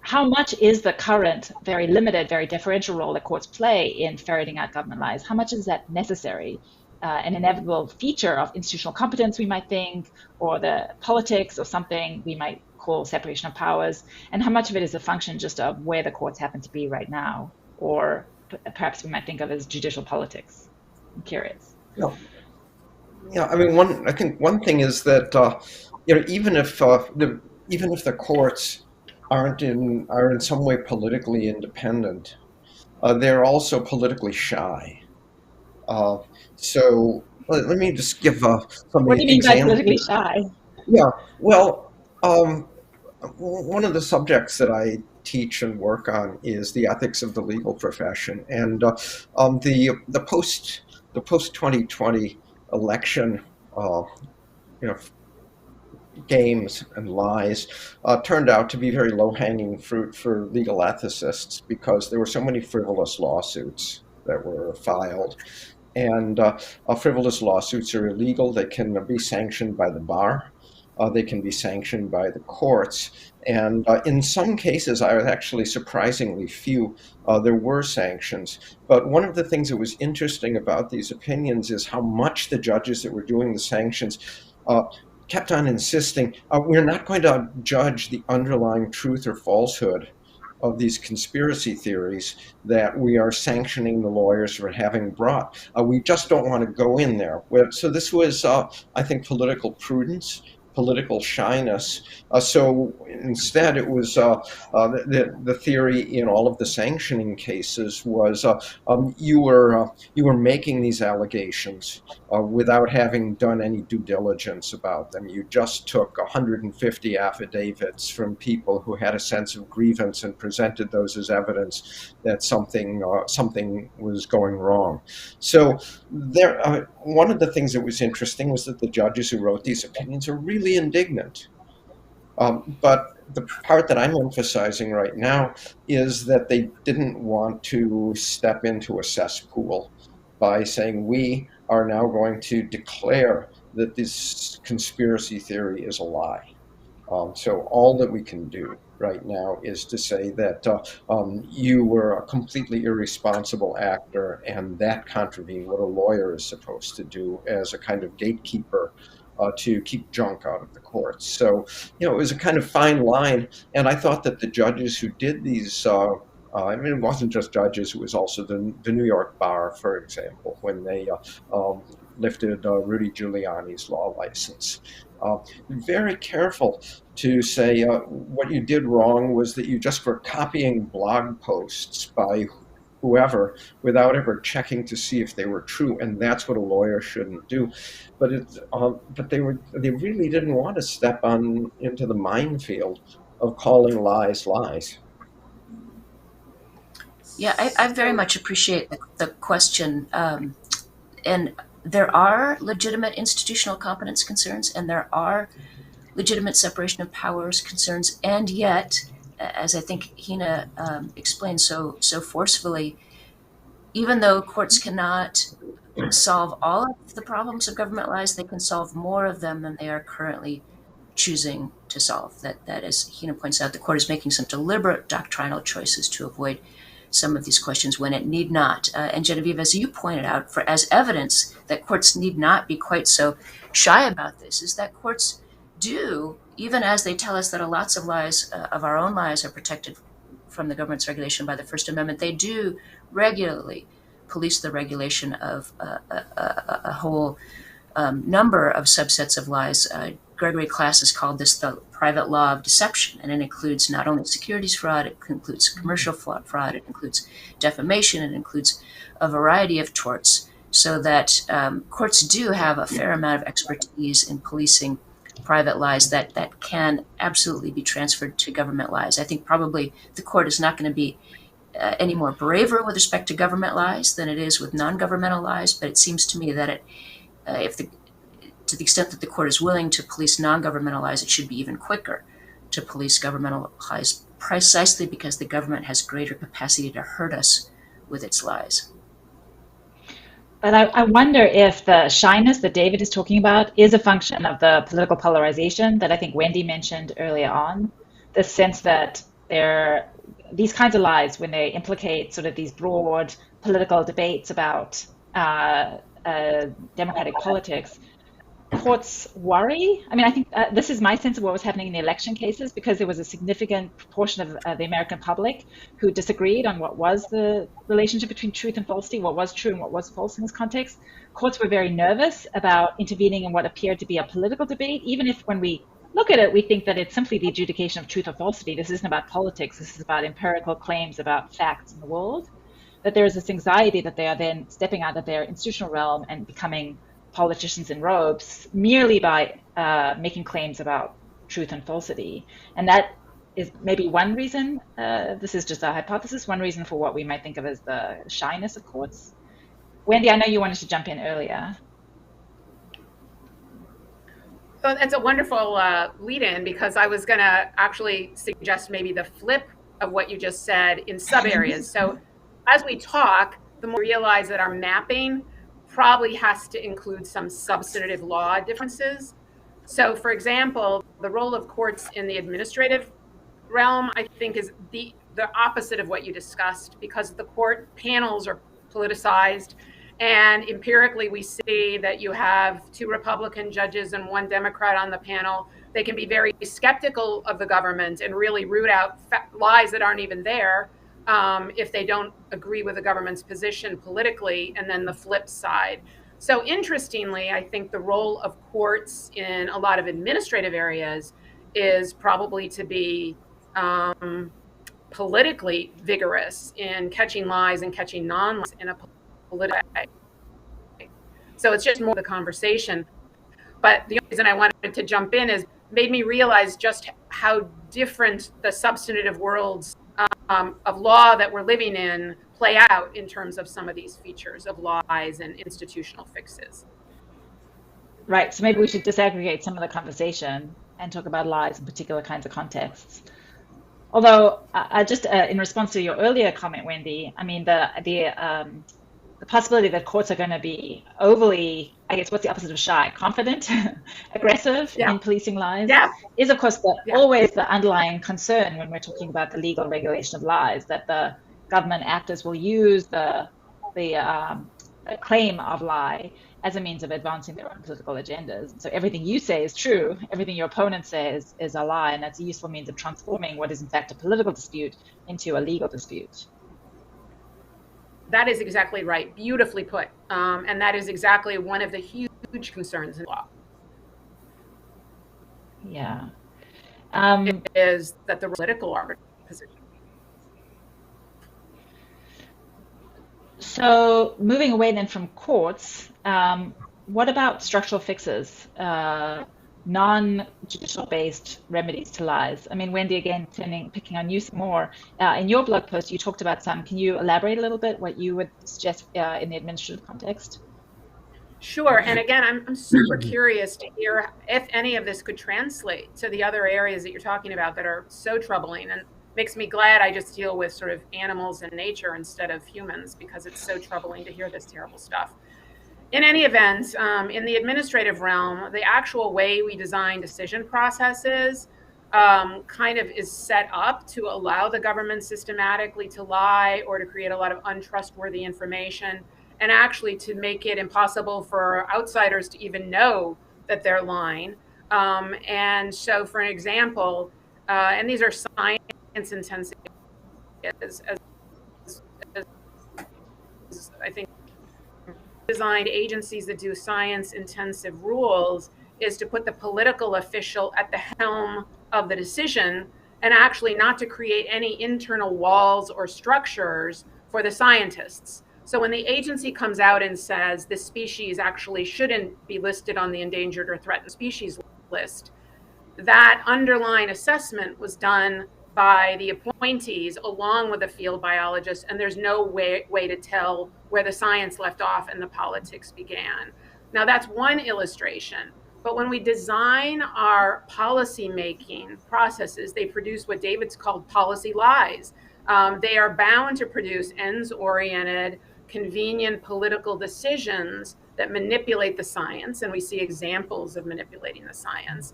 how much is the current very limited, very differential role that courts play in ferreting out government lies? How much is that necessary? An inevitable feature of institutional competence, we might think, or the politics or something we might call separation of powers, and how much of it is a function just of where the courts happen to be right now, or perhaps we might think of as judicial politics. I'm curious.
Yeah. I mean, I think one thing is that even if the courts are in some way politically independent, they're also politically shy. So let me just give some
What do you mean by politically
examples.
shy?
Yeah, well, one of the subjects that I teach and work on is the ethics of the legal profession, and the post 2020 election, you know, games and lies turned out to be very low-hanging fruit for legal ethicists because there were so many frivolous lawsuits that were filed. And frivolous lawsuits are illegal. They can be sanctioned by the bar. They can be sanctioned by the courts. And in some cases, I was actually surprisingly few, there were sanctions. But one of the things that was interesting about these opinions is how much the judges that were doing the sanctions kept on insisting, we're not going to judge the underlying truth or falsehood of these conspiracy theories that we are sanctioning the lawyers for having brought. We just don't want to go in there. So this was, I think, political prudence, political shyness. So instead, it was the theory in all of the sanctioning cases was you were making these allegations without having done any due diligence about them. You just took 150 affidavits from people who had a sense of grievance and presented those as evidence that something was going wrong. So one of the things that was interesting was that the judges who wrote these opinions are really indignant. But the part that I'm emphasizing right now is that they didn't want to step into a cesspool by saying we are now going to declare that this conspiracy theory is a lie. So all that we can do right now is to say that you were a completely irresponsible actor, and that contravened what a lawyer is supposed to do as a kind of gatekeeper to keep junk out of the courts. So, it was a kind of fine line, and I thought that the judges who did these I mean, it wasn't just judges, it was also the New York Bar, for example, when they lifted Rudy Giuliani's law license. Very careful to say what you did wrong was that you just were copying blog posts by whoever without ever checking to see if they were true, and that's what a lawyer shouldn't do. But they really didn't want to step into the minefield of calling lies lies.
Yeah, I very much appreciate the question. And there are legitimate institutional competence concerns, and there are legitimate separation of powers concerns, and yet, as I think Hina explained so forcefully, even though courts cannot solve all of the problems of government lies, they can solve more of them than they are currently choosing to solve. That, as Hina points out, the court is making some deliberate doctrinal choices to avoid some of these questions when it need not. And Genevieve, as you pointed out, as evidence that courts need not be quite so shy about this, is that courts do, even as they tell us that lots of lies, of our own lies, are protected from the government's regulation by the First Amendment, they do regularly police the regulation of a whole number of subsets of lies. Gregory Class has called this the private law of deception, and it includes not only securities fraud, it includes commercial fraud, it includes defamation, it includes a variety of torts, so that courts do have a fair amount of expertise in policing private lies that can absolutely be transferred to government lies. I think probably the court is not going to be any more braver with respect to government lies than it is with non-governmental lies, but it seems to me that to the extent that the court is willing to police non-governmental lies, it should be even quicker to police governmental lies, precisely because the government has greater capacity to hurt us with its lies.
But I wonder if the shyness that David is talking about is a function of the political polarization that I think Wendy mentioned earlier on, the sense that these kinds of lies, when they implicate sort of these broad political debates about democratic politics, courts worry. I mean, I think this is my sense of what was happening in the election cases, because there was a significant proportion of the American public who disagreed on what was the relationship between truth and falsity, what was true and what was false in this context. Courts were very nervous about intervening in what appeared to be a political debate, even if when we look at it, we think that it's simply the adjudication of truth or falsity. This isn't about politics. This is about empirical claims about facts in the world. That there is this anxiety that they are then stepping out of their institutional realm and becoming politicians in robes merely by making claims about truth and falsity. And that is maybe one reason, this is just a hypothesis, one reason for what we might think of as the shyness of courts. Wendy, I know you wanted to jump in earlier.
So that's a wonderful lead-in, because I was going to actually suggest maybe the flip of what you just said in sub-areas. So as we talk, the more we realize that our mapping probably has to include some substantive law differences. So for example, the role of courts in the administrative realm, I think, is the opposite of what you discussed, because the court panels are politicized. And empirically, we see that you have 2 Republican judges and 1 Democrat on the panel. They can be very skeptical of the government and really root out lies that aren't even there if they don't agree with the government's position politically, and then the flip side. So interestingly, I think the role of courts in a lot of administrative areas is probably to be politically vigorous in catching lies and catching non-lies in a political way. So it's just more the conversation. But the only reason I wanted to jump in is made me realize just how different the substantive worlds of law that we're living in play out in terms of some of these features of lies and institutional fixes.
Right. So maybe we should disaggregate some of the conversation and talk about lies in particular kinds of contexts. Although, just in response to your earlier comment, Wendy, I mean, the possibility that courts are going to be overly, I guess, what's the opposite of shy? Confident, aggressive in policing lies is, of course, always the underlying concern when we're talking about the legal regulation of lies, that the government actors will use the claim of lie as a means of advancing their own political agendas. So everything you say is true, everything your opponent says is a lie, and that's a useful means of transforming what is in fact a political dispute into a legal dispute.
That is exactly right. Beautifully put. And that is exactly one of the huge concerns in law.
Yeah.
Is that the political position.
So moving away then from courts, what about structural fixes, non-judicial based remedies to lies? I mean, Wendy, again, picking on you some more. In your blog post, you talked about some. Can you elaborate a little bit what you would suggest in the administrative context?
Sure. And again, I'm super curious to hear if any of this could translate to the other areas that you're talking about that are so troubling, and makes me glad I just deal with sort of animals and nature instead of humans, because it's so troubling to hear this terrible stuff. In any event, in the administrative realm, the actual way we design decision processes kind of is set up to allow the government systematically to lie or to create a lot of untrustworthy information, and actually to make it impossible for outsiders to even know that they're lying. And so, for an example, and these are science-intensive, as I think designed agencies that do science-intensive rules, is to put the political official at the helm of the decision, and actually not to create any internal walls or structures for the scientists. So when the agency comes out and says this species actually shouldn't be listed on the endangered or threatened species list, that underlying assessment was done by the appointees along with the field biologists, and there's no way to tell where the science left off and the politics began. Now, that's one illustration. But when we design our policy making processes, they produce what David's called policy lies. They are bound to produce ends-oriented, convenient political decisions that manipulate the science, and we see examples of manipulating the science.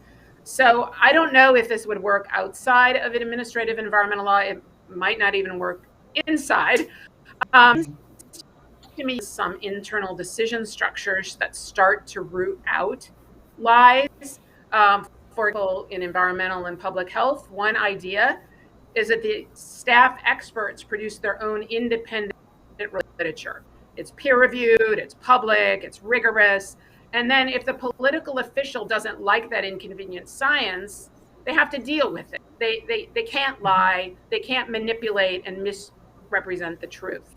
So I don't know if this would work outside of an administrative environmental law. It might not even work inside. To me, some internal decision structures that start to root out lies. For example, in environmental and public health, one idea is that the staff experts produce their own independent literature. It's peer reviewed, it's public, it's rigorous. And then if the political official doesn't like that inconvenient science, they have to deal with it. They can't lie, they can't manipulate and misrepresent the truth.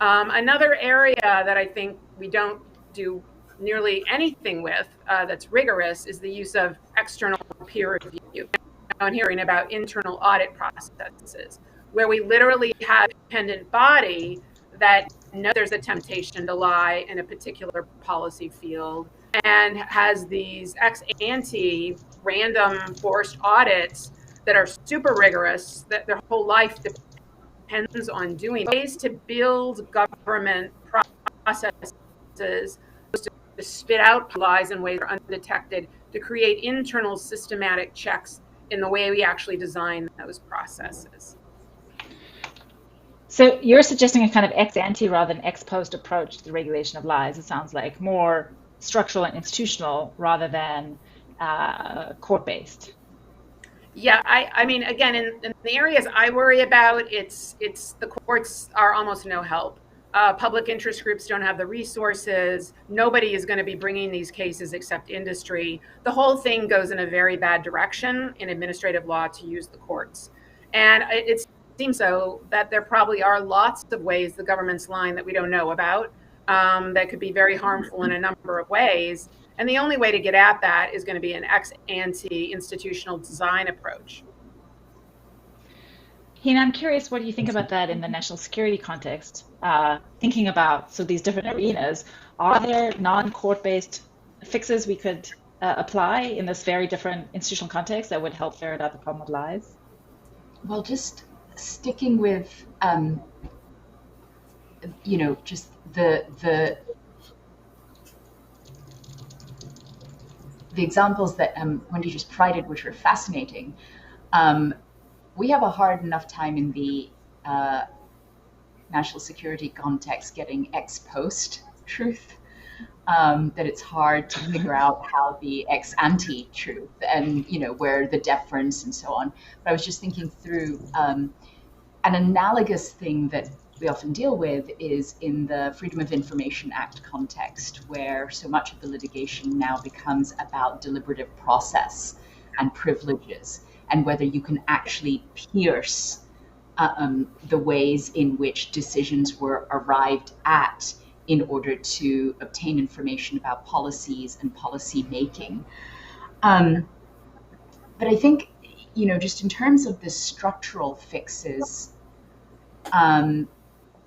Another area that I think we don't do nearly anything with that's rigorous is the use of external peer review. I'm hearing about internal audit processes where we literally have an independent body that knows there's a temptation to lie in a particular policy field and has these ex ante random forced audits that are super rigorous, that their whole life depends on doing ways to build government processes to spit out lies in ways that are undetected, to create internal systematic checks in the way we actually design those processes.
So you're suggesting a kind of ex ante rather than ex post approach to the regulation of lies. It sounds like more structural and institutional rather than court based.
Yeah, I mean, again, in the areas I worry about, it's the courts are almost no help. Public interest groups don't have the resources. Nobody is going to be bringing these cases except industry. The whole thing goes in a very bad direction in administrative law to use the courts. And it seems so that there probably are lots of ways the government's lying that we don't know about that could be very harmful in a number of ways. And the only way to get at that is going to be an ex ante institutional design approach.
Hina, I'm curious, what do you think about that in the national security context? Thinking about these different arenas, are there non-court-based fixes we could apply in this very different institutional context that would help ferret out the problem of lies?
Well, just sticking with, just the examples that Wendy just provided, which are fascinating. We have a hard enough time in the national security context getting ex post truth that it's hard to figure out how the ex ante truth and where the deference and so on. But I was just thinking through an analogous thing that we often deal with is in the Freedom of Information Act context, where so much of the litigation now becomes about deliberative process and privileges, and whether you can actually pierce the ways in which decisions were arrived at in order to obtain information about policies and policy making. But I think, just in terms of the structural fixes,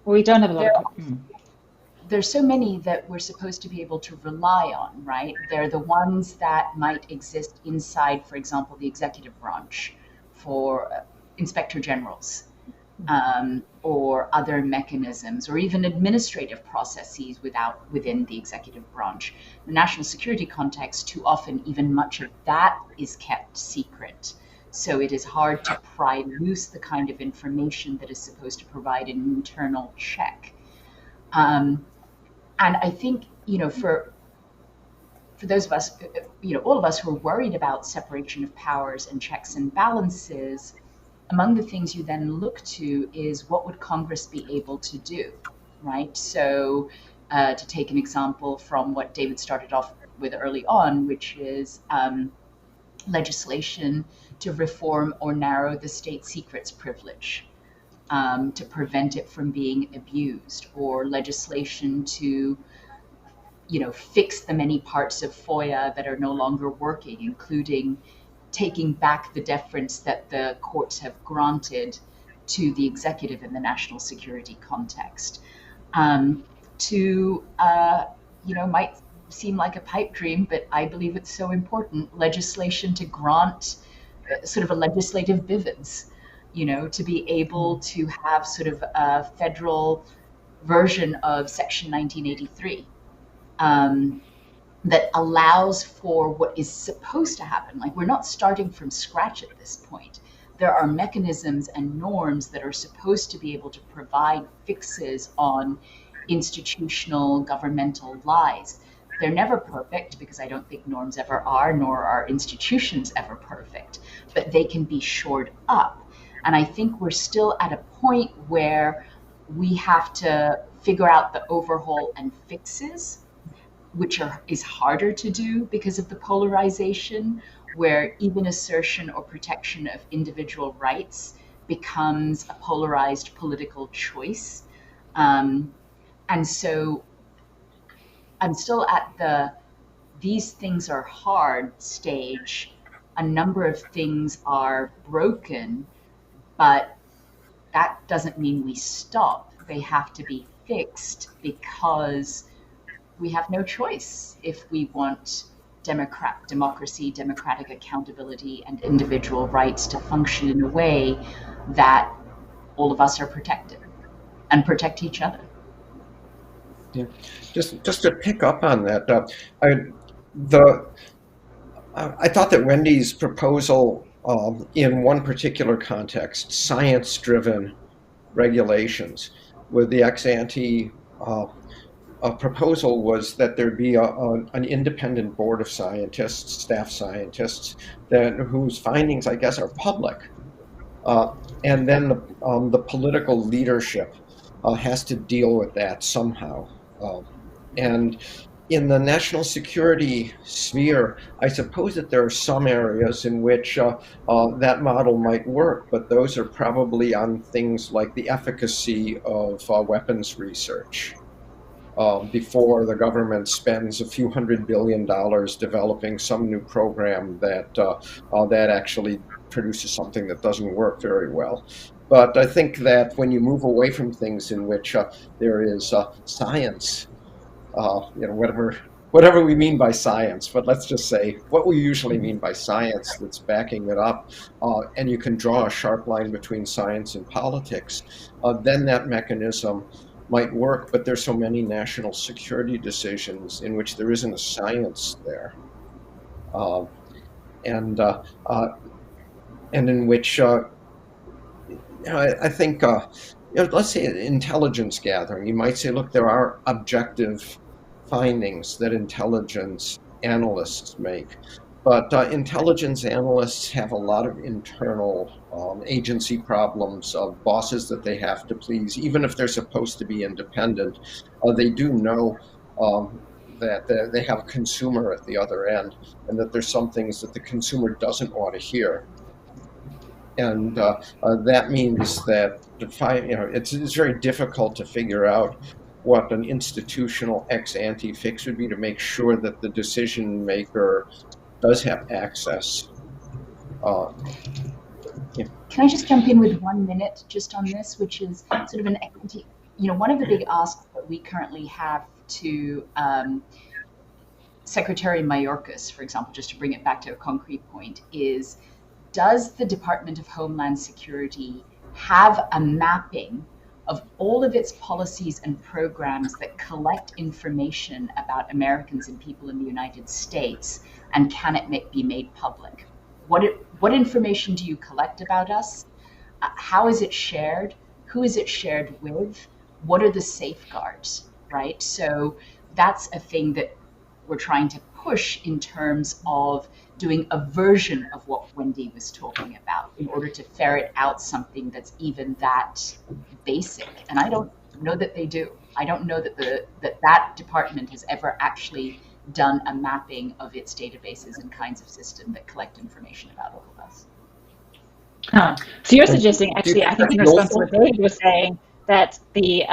we don't have a lot of.
There's so many that we're supposed to be able to rely on, right? They're the ones that might exist inside, for example, the executive branch for inspector generals, or other mechanisms, or even administrative processes within the executive branch. The national security context, too often, even much of that is kept secret. So it is hard to pry loose the kind of information that is supposed to provide an internal check. And I think, for those of us, all of us who are worried about separation of powers and checks and balances, among the things you then look to is what would Congress be able to do, right? So to take an example from what David started off with early on, which is legislation to reform or narrow the state secrets privilege, to prevent it from being abused, or legislation to fix the many parts of FOIA that are no longer working, including taking back the deference that the courts have granted to the executive in the national security context. Might seem like a pipe dream, but I believe it's so important, legislation to grant sort of a legislative bivens, to be able to have sort of a federal version of Section 1983. that allows for what is supposed to happen. Like, we're not starting from scratch at this point. There are mechanisms and norms that are supposed to be able to provide fixes on institutional governmental lies. They're never perfect, because I don't think norms ever are, nor are institutions ever perfect, but they can be shored up. And I think we're still at a point where we have to figure out the overhaul and fixes, which is harder to do because of the polarization, where even assertion or protection of individual rights becomes a polarized political choice. And so I'm still at these things are hard stage. A number of things are broken, but that doesn't mean we stop. They have to be fixed, because we have no choice if we want democracy, democratic accountability, and individual rights to function in a way that all of us are protected and protect each other.
Yeah, just to pick up on that, I thought that Wendy's proposal, in one particular context, science-driven regulations, with the ex-ante proposal was that there'd be an independent board of scientists, staff scientists, whose findings, I guess, are public. And then the political leadership has to deal with that somehow. And in the national security sphere, I suppose that there are some areas in which that model might work, but those are probably on things like the efficacy of weapons research. Before the government spends a few $100 billion developing some new program that actually produces something that doesn't work very well. But I think that when you move away from things in which there is science, whatever we mean by science, but let's just say what we usually mean by science that's backing it up, and you can draw a sharp line between science and politics, then that mechanism might work. But there's so many national security decisions in which there isn't a science there, and in which I think let's say intelligence gathering, you might say, look, there are objective findings that intelligence analysts make, but intelligence analysts have a lot of internal agency problems, of bosses that they have to please. Even if they're supposed to be independent, they do know that they have a consumer at the other end, and that there's some things that the consumer doesn't want to hear. And that means that it's very difficult to figure out what an institutional ex-ante fix would be to make sure that the decision maker does have access.
Can I just jump in with 1 minute just on this, which is sort of an equity? One of the big asks that we currently have to Secretary Mayorkas, for example, just to bring it back to a concrete point, is, does the Department of Homeland Security have a mapping of all of its policies and programs that collect information about Americans and people in the United States, and can it be made public? What information do you collect about us? How is it shared? Who is it shared with? What are the safeguards, right? So that's a thing that we're trying to push in terms of doing a version of what Wendy was talking about, in order to ferret out something that's even that basic. And I don't know that they do. I don't know that that department has ever actually done a mapping of its databases and kinds of system that collect information about all of us.
So you're suggesting, actually, I think in response to what David was saying, that the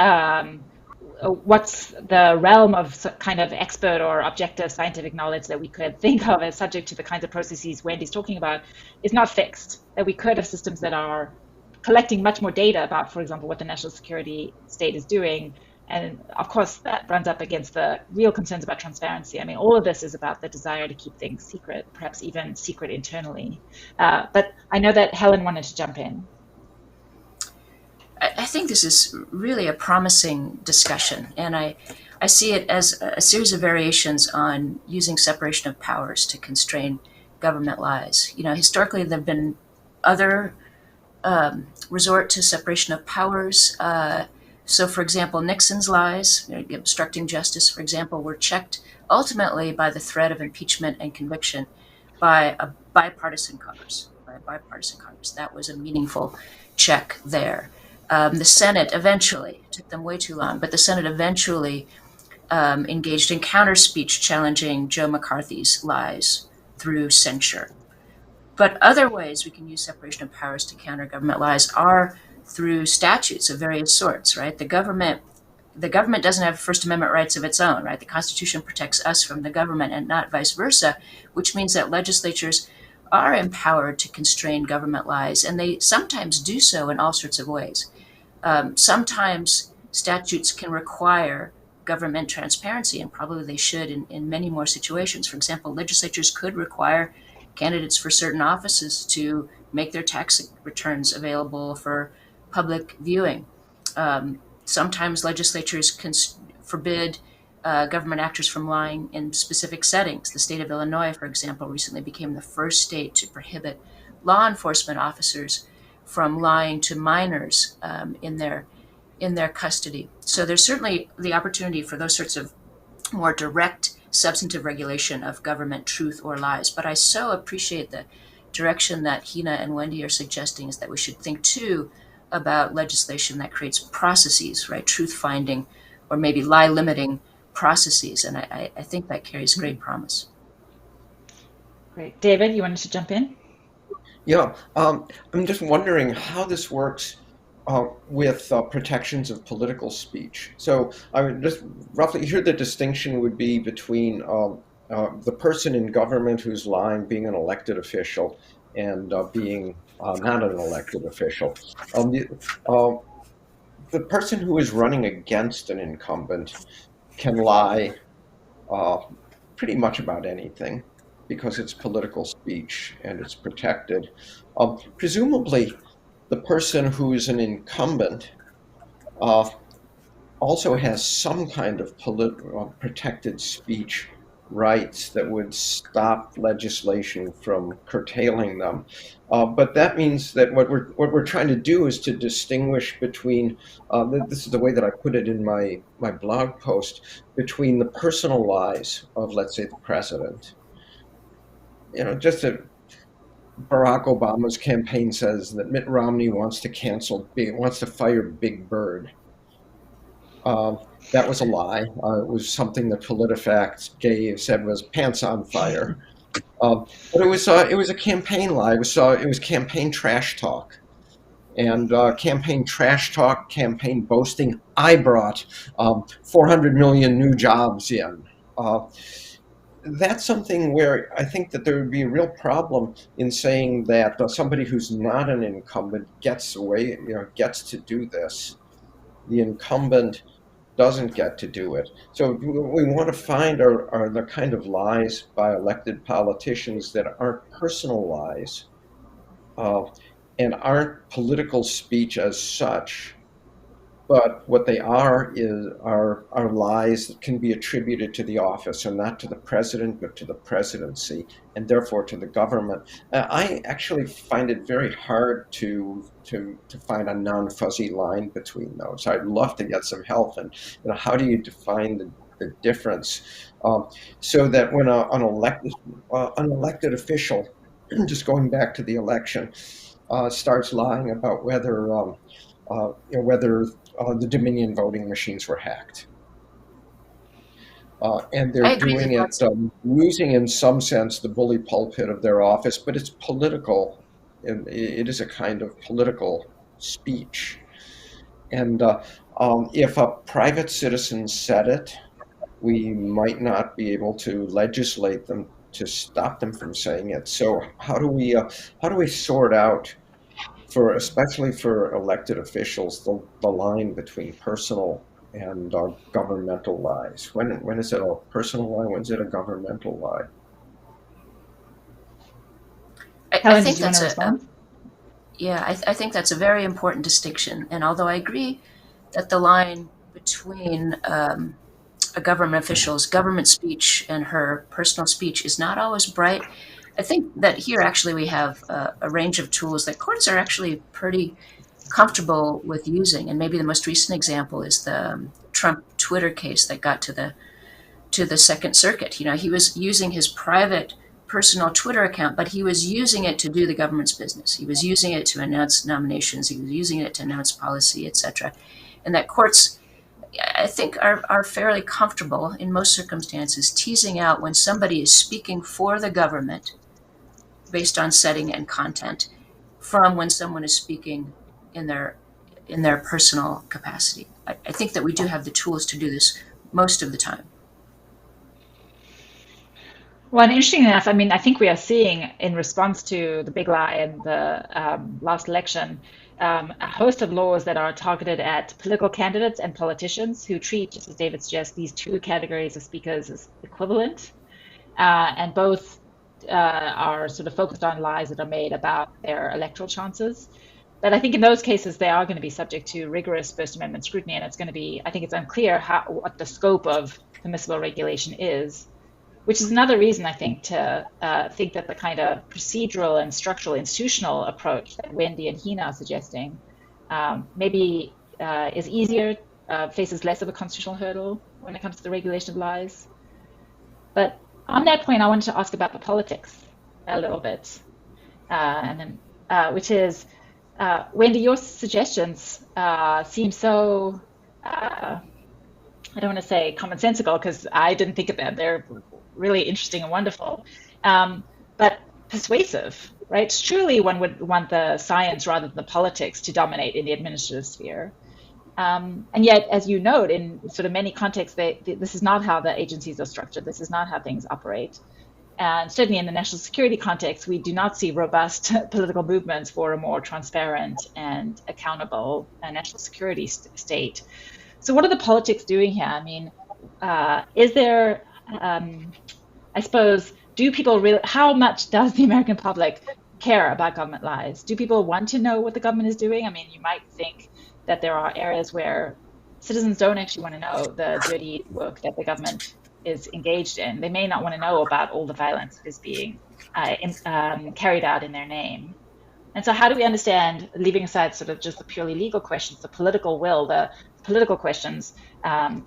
what's the realm of kind of expert or objective scientific knowledge that we could think of as subject to the kinds of processes Wendy's talking about is not fixed, that we could have systems that are collecting much more data about, for example, what the national security state is doing. And of course, that runs up against the real concerns about transparency. I mean, all of this is about the desire to keep things secret, perhaps even secret internally. But I know that Helen wanted to jump in.
I think this is really a promising discussion, and I see it as a series of variations on using separation of powers to constrain government lies. Historically, there have been other resort to separation of powers. So, for example, Nixon's lies, obstructing justice, for example, were checked ultimately by the threat of impeachment and conviction by a bipartisan Congress. That was a meaningful check there. The Senate eventually, it took them way too long, but the Senate eventually engaged in counter speech challenging Joe McCarthy's lies through censure. But other ways we can use separation of powers to counter government lies are through statutes of various sorts, right? The government doesn't have First Amendment rights of its own, right? The Constitution protects us from the government and not vice versa, which means that legislatures are empowered to constrain government lies, and they sometimes do so in all sorts of ways. Sometimes statutes can require government transparency, and probably they should in many more situations. For example, legislatures could require candidates for certain offices to make their tax returns available for public viewing. Sometimes legislatures can forbid government actors from lying in specific settings. The state of Illinois, for example, recently became the first state to prohibit law enforcement officers from lying to minors in their custody. So there's certainly the opportunity for those sorts of more direct substantive regulation of government truth or lies. But I so appreciate the direction that Hina and Wendy are suggesting, is that we should think too about legislation that creates processes, right? Truth finding or maybe lie limiting processes. And I think that carries great promise.
Great. David, you wanted to jump in?
Yeah, I'm just wondering how this works with protections of political speech. So I would just roughly here the distinction would be between the person in government who's lying being an elected official and being not an elected official. The person who is running against an incumbent can lie pretty much about anything because it's political speech and it's protected. Presumably, the person who is an incumbent also has some kind of protected speech rights that would stop legislation from curtailing them. But that means that what we're trying to do is to distinguish between, this is the way that I put it in my blog post, between the personal lies of, let's say, the president. Just Barack Obama's campaign says that Mitt Romney wants to fire Big Bird. That was a lie. It was something that PolitiFact said was pants on fire. But it was a campaign lie. It was campaign trash talk, and campaign trash talk, campaign boasting. I brought 400 million new jobs in. That's something where I think that there would be a real problem in saying that somebody who's not an incumbent gets to do this. The incumbent doesn't get to do it. So what we want to find are the kind of lies by elected politicians that aren't personal lies and aren't political speech as such. But what they are lies that can be attributed to the office, and not to the president, but to the presidency, and therefore to the government. I actually find it very hard to find a non-fuzzy line between those. I'd love to get some help, and how do you define the difference so that when an elected official, just going back to the election, starts lying about whether the Dominion voting machines were hacked. And they're doing it using, in some sense, the bully pulpit of their office, but it's political. And it is a kind of political speech. And if a private citizen said it, we might not be able to legislate them to stop them from saying it. So how do we sort out, especially for elected officials, the line between personal and governmental lies? When is it a personal lie? When is it a governmental lie?
Helen, did you want to respond?
Yeah, I think that's a very important distinction. And although I agree that the line between a government official's government speech and her personal speech is not always bright, I think that here actually we have a range of tools that courts are actually pretty comfortable with using. And maybe the most recent example is the Trump Twitter case that got to the Second Circuit. You know, he was using his private personal Twitter account, but he was using it to do the government's business. He was using it to announce nominations. He was using it to announce policy, etc. And that courts, I think, are fairly comfortable in most circumstances teasing out when somebody is speaking for the government based on setting and content from when someone is speaking in their personal capacity. I think that we do have the tools to do this most of the time.
Well, and interesting enough, I mean, I think we are seeing in response to the big lie in the last election, a host of laws that are targeted at political candidates and politicians who treat, just as David suggests, these two categories of speakers as equivalent. And both are sort of focused on lies that are made about their electoral chances. But I think in those cases, they are going to be subject to rigorous First Amendment scrutiny. And it's going to be, I think it's unclear what the scope of permissible regulation is. Which is another reason, I think, to think that the kind of procedural and structural institutional approach that Wendy and Hina are suggesting maybe is easier, faces less of a constitutional hurdle when it comes to the regulation of lies. But on that point, I wanted to ask about the politics a little bit, which is, Wendy, your suggestions seem so, I don't want to say commonsensical because I didn't think of them. They're really interesting and wonderful, but persuasive, right? Surely one would want the science rather than the politics to dominate in the administrative sphere. And yet, as you note, in sort of many contexts, this is not how the agencies are structured. This is not how things operate. And certainly in the national security context, we do not see robust political movements for a more transparent and accountable national security state. So what are the politics doing here? I mean, is there, I suppose, do people really, how much does the American public care about government lies? Do people want to know what the government is doing? I mean, you might think that there are areas where citizens don't actually want to know the dirty work that the government is engaged in. They may not want to know about all the violence that is being carried out in their name. And so how do we understand, leaving aside sort of just the purely legal questions, the political will, the political questions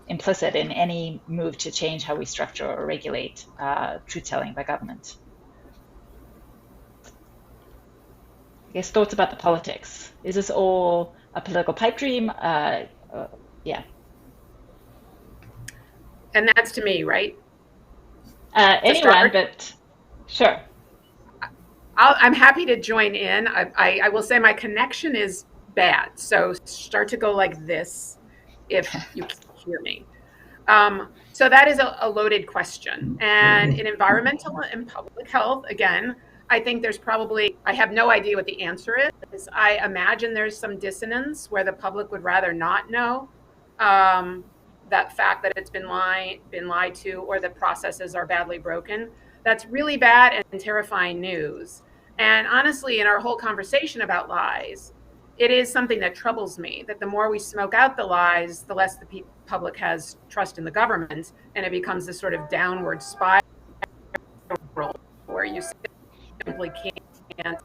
implicit in any move to change how we structure or regulate truth-telling by government? I guess thoughts about the politics. Is this all a political pipe dream? Yeah.
And that's to me, right?
Anyone, but sure.
I'm happy to join in. I will say my connection is bad, so start to go like this if you can hear me. So that is a loaded question. And in environmental and public health, again, I think there's probably, I have no idea what the answer is. I imagine there's some dissonance where the public would rather not know that fact that it's been lied to, or the processes are badly broken. That's really bad and terrifying news. And honestly, in our whole conversation about lies, it is something that troubles me, that the more we smoke out the lies, the less the public has trust in the government, and it becomes this sort of downward spiral where you simply can't.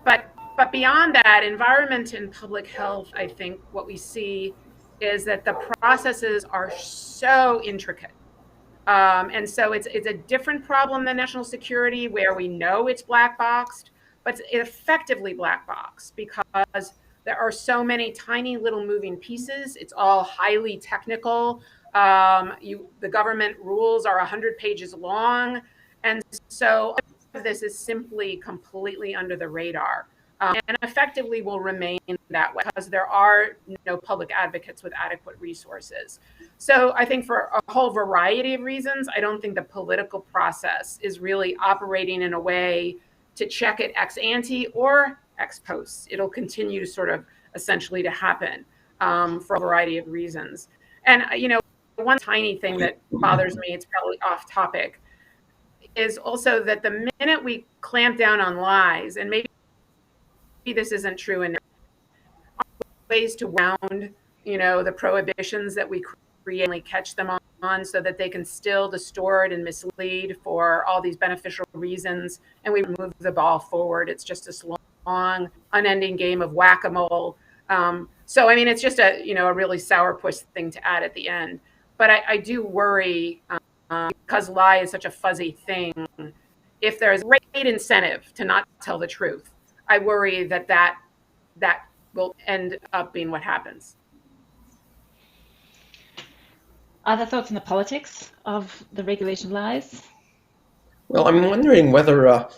But beyond that, environment and public health, I think what we see is that the processes are so intricate. And so it's a different problem than national security, where we know it's black boxed, but it's effectively black boxed because there are so many tiny little moving pieces. It's all highly technical. The government rules are 100 pages long. And so this is simply completely under the radar. And effectively will remain that way because there are no public advocates with adequate resources. So I think for a whole variety of reasons, I don't think the political process is really operating in a way to check it ex ante or ex post. It'll continue to sort of essentially to happen for a variety of reasons. And, one tiny thing that bothers me, it's probably off topic, is also that the minute we clamp down on lies, and maybe this isn't true, and ways to round, the prohibitions that we create and catch them on so that they can still distort and mislead for all these beneficial reasons, and we move the ball forward. It's just this long, unending game of whack-a-mole. So, I mean, it's just a really sourpuss thing to add at the end. But I do worry, because lie is such a fuzzy thing, if there's great incentive to not tell the truth, I worry that will end up being what happens.
Other thoughts on the politics of the regulation of lies?
Well, I'm wondering whether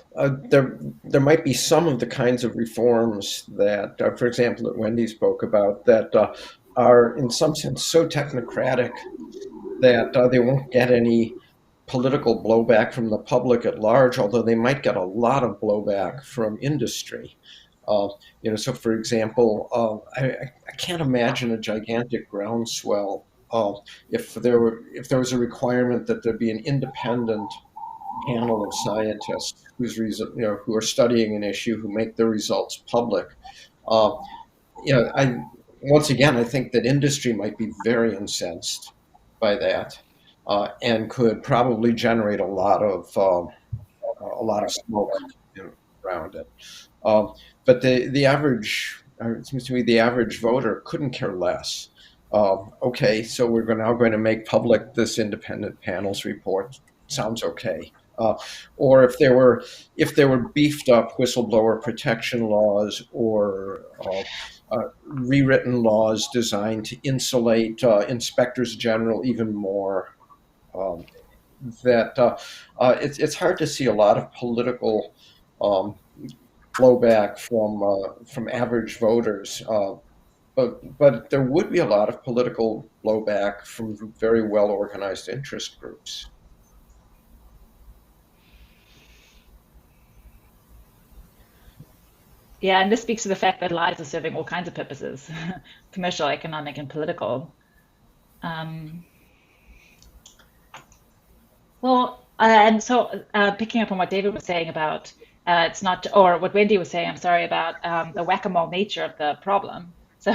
there might be some of the kinds of reforms that, for example, that Wendy spoke about, that are in some sense so technocratic that they won't get any political blowback from the public at large, although they might get a lot of blowback from industry. So for example, I can't imagine a gigantic groundswell if there was a requirement that there be an independent panel of scientists who are studying an issue, who make their results public. Once again, I think that industry might be very incensed by that, and could probably generate a lot of smoke around it. But the average, it seems to me, the average voter couldn't care less. Okay, so we're now going to make public this independent panel's report. Sounds okay. Or if there were beefed up whistleblower protection laws, or rewritten laws designed to insulate inspectors general even more, it's hard to see a lot of political blowback from average voters. But there would be a lot of political blowback from very well organized interest groups.
Yeah, and this speaks to the fact that lies are serving all kinds of purposes, commercial, economic, and political. Um, and so picking up on what David was saying about it's not, or what Wendy was saying, I'm sorry, about the whack-a-mole nature of the problem. So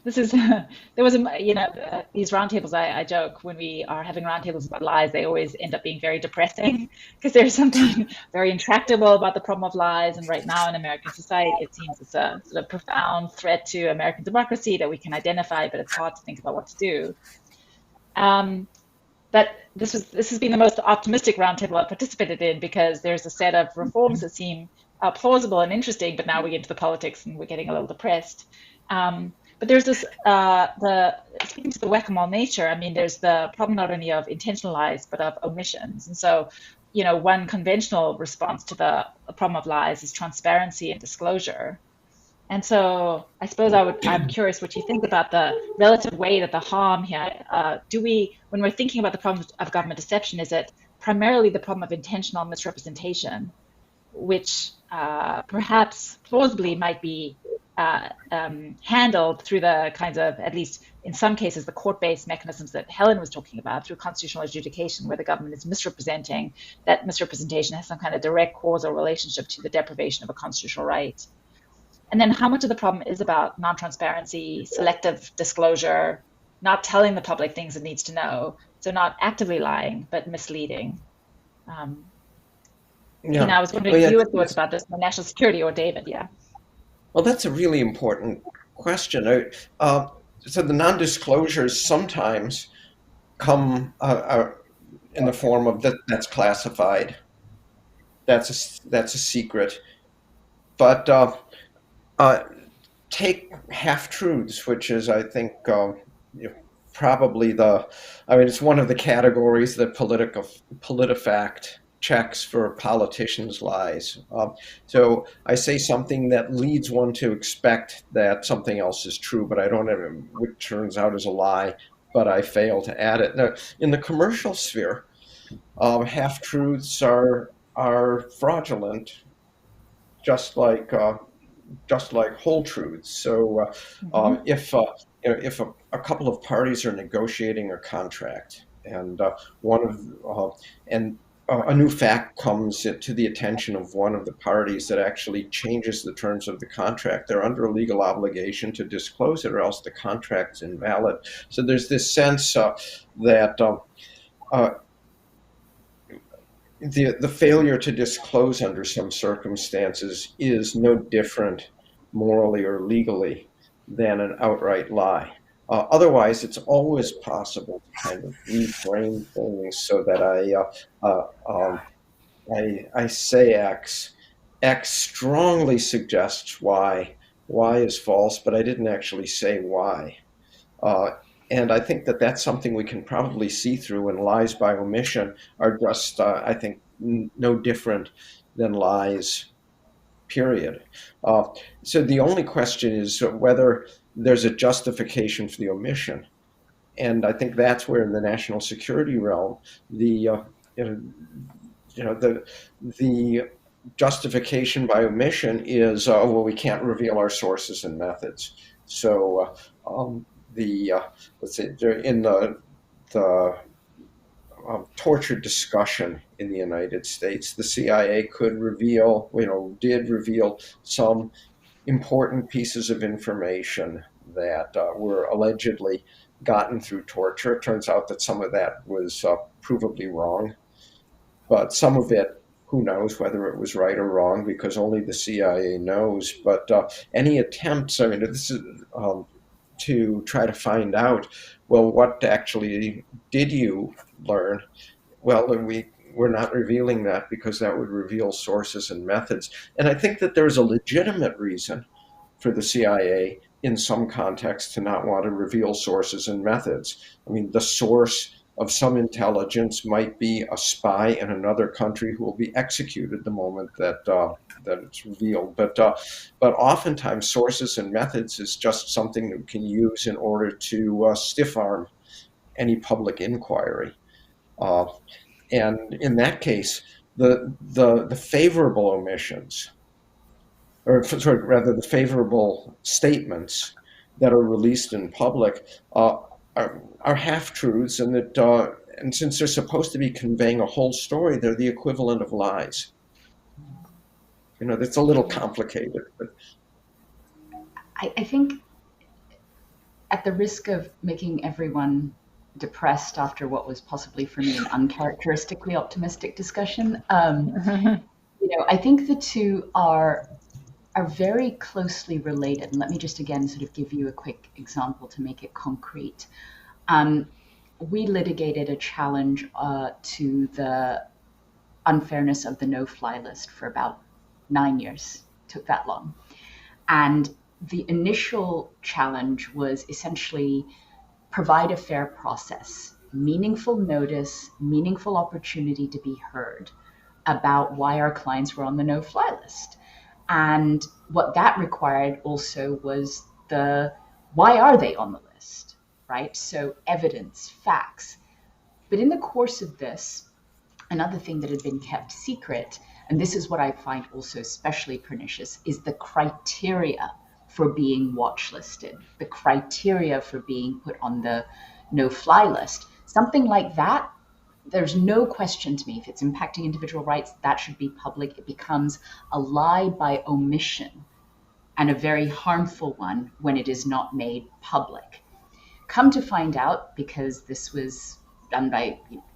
this is, there was these roundtables, I joke, when we are having roundtables about lies, they always end up being very depressing, because there's something very intractable about the problem of lies. And right now in American society, it seems it's a sort of profound threat to American democracy that we can identify, but it's hard to think about what to do. But this has been the most optimistic roundtable I've participated in, because there's a set of reforms that seem plausible and interesting, but now we get into the politics and we're getting a little depressed. But there's this, speaking to the whack-a-mole nature, I mean, there's the problem not only of intentional lies, but of omissions. And so, one conventional response to the problem of lies is transparency and disclosure. And so I suppose I'm curious what you think about the relative weight of the harm here. When we're thinking about the problem of government deception, is it primarily the problem of intentional misrepresentation, which perhaps plausibly might be handled through the kinds of, at least in some cases, the court-based mechanisms that Helen was talking about, through constitutional adjudication, where the government is misrepresenting, that misrepresentation has some kind of direct causal relationship to the deprivation of a constitutional right. And then how much of the problem is about non-transparency, selective disclosure, not telling the public things it needs to know, so not actively lying, but misleading. I was wondering if you had thoughts about this, national security, or David, yeah.
Well, that's a really important question. So the non-disclosures sometimes come in the form of that's classified, that's a secret, but take half-truths, which is, I think, probably it's one of the categories that PolitiFact checks for politicians' lies. So I say something that leads one to expect that something else is true, but I don't have it, which turns out as a lie, but I fail to add it. Now, in the commercial sphere, half-truths are fraudulent, just like whole truths. So if a couple a new fact comes to the attention of one of the parties that actually changes the terms of the contract, they're under a legal obligation to disclose it, or else the contract's invalid. So there's this sense that the failure to disclose under some circumstances is no different morally or legally than an outright lie. Otherwise, it's always possible to kind of reframe things so that I say X. X strongly suggests Y. Y is false, but I didn't actually say Y. And I think that that's something we can probably see through, and lies by omission are just, I think, no different than lies, period. So the only question is whether there's a justification for the omission. And I think that's where, in the national security realm, the the justification by omission is, well, we can't reveal our sources and methods. So let's say in the torture discussion in the United States, the CIA did reveal some important pieces of information that were allegedly gotten through torture. It turns out that some of that was provably wrong, but some of it, who knows whether it was right or wrong, because only the CIA knows. But any attempts, I mean, this is to try to find out, well, what actually did you learn? Well, we're not revealing that because that would reveal sources and methods. And I think that there's a legitimate reason for the CIA in some contexts to not want to reveal sources and methods. I mean, the source of some intelligence might be a spy in another country who will be executed the moment that it's revealed. But oftentimes, sources and methods is just something that we can use in order to stiff arm any public inquiry. And in that case, the favorable omissions, or sorry, rather the favorable statements that are released in public are half-truths, and that and since they're supposed to be conveying a whole story, they're the equivalent of lies. That's a little complicated. But
I think, at the risk of making everyone depressed after what was possibly for me an uncharacteristically optimistic discussion, I think the two are very closely related. And let me just again sort of give you a quick example to make it concrete. We litigated a challenge to the unfairness of the no-fly list for about 9 years. It took that long. And the initial challenge was essentially provide a fair process, meaningful notice, meaningful opportunity to be heard about why our clients were on the no-fly list. And what that required also was why are they on the list, right? So evidence, facts. But in the course of this, another thing that had been kept secret, and this is what I find also especially pernicious, is the criteria for being watch listed, the criteria for being put on the no-fly list. Something like that, there's no question to me, if it's impacting individual rights, that should be public. It becomes a lie by omission, and a very harmful one when it is not made public. Come to find out, because this was done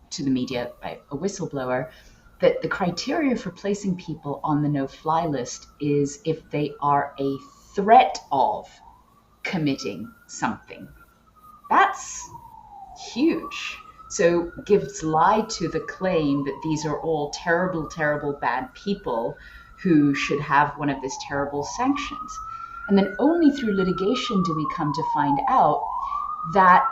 to the media by a whistleblower, that the criteria for placing people on the no-fly list is if they are a threat of committing something. That's huge. So gives lie to the claim that these are all terrible, terrible, bad people who should have one of these terrible sanctions. And then only through litigation do we come to find out that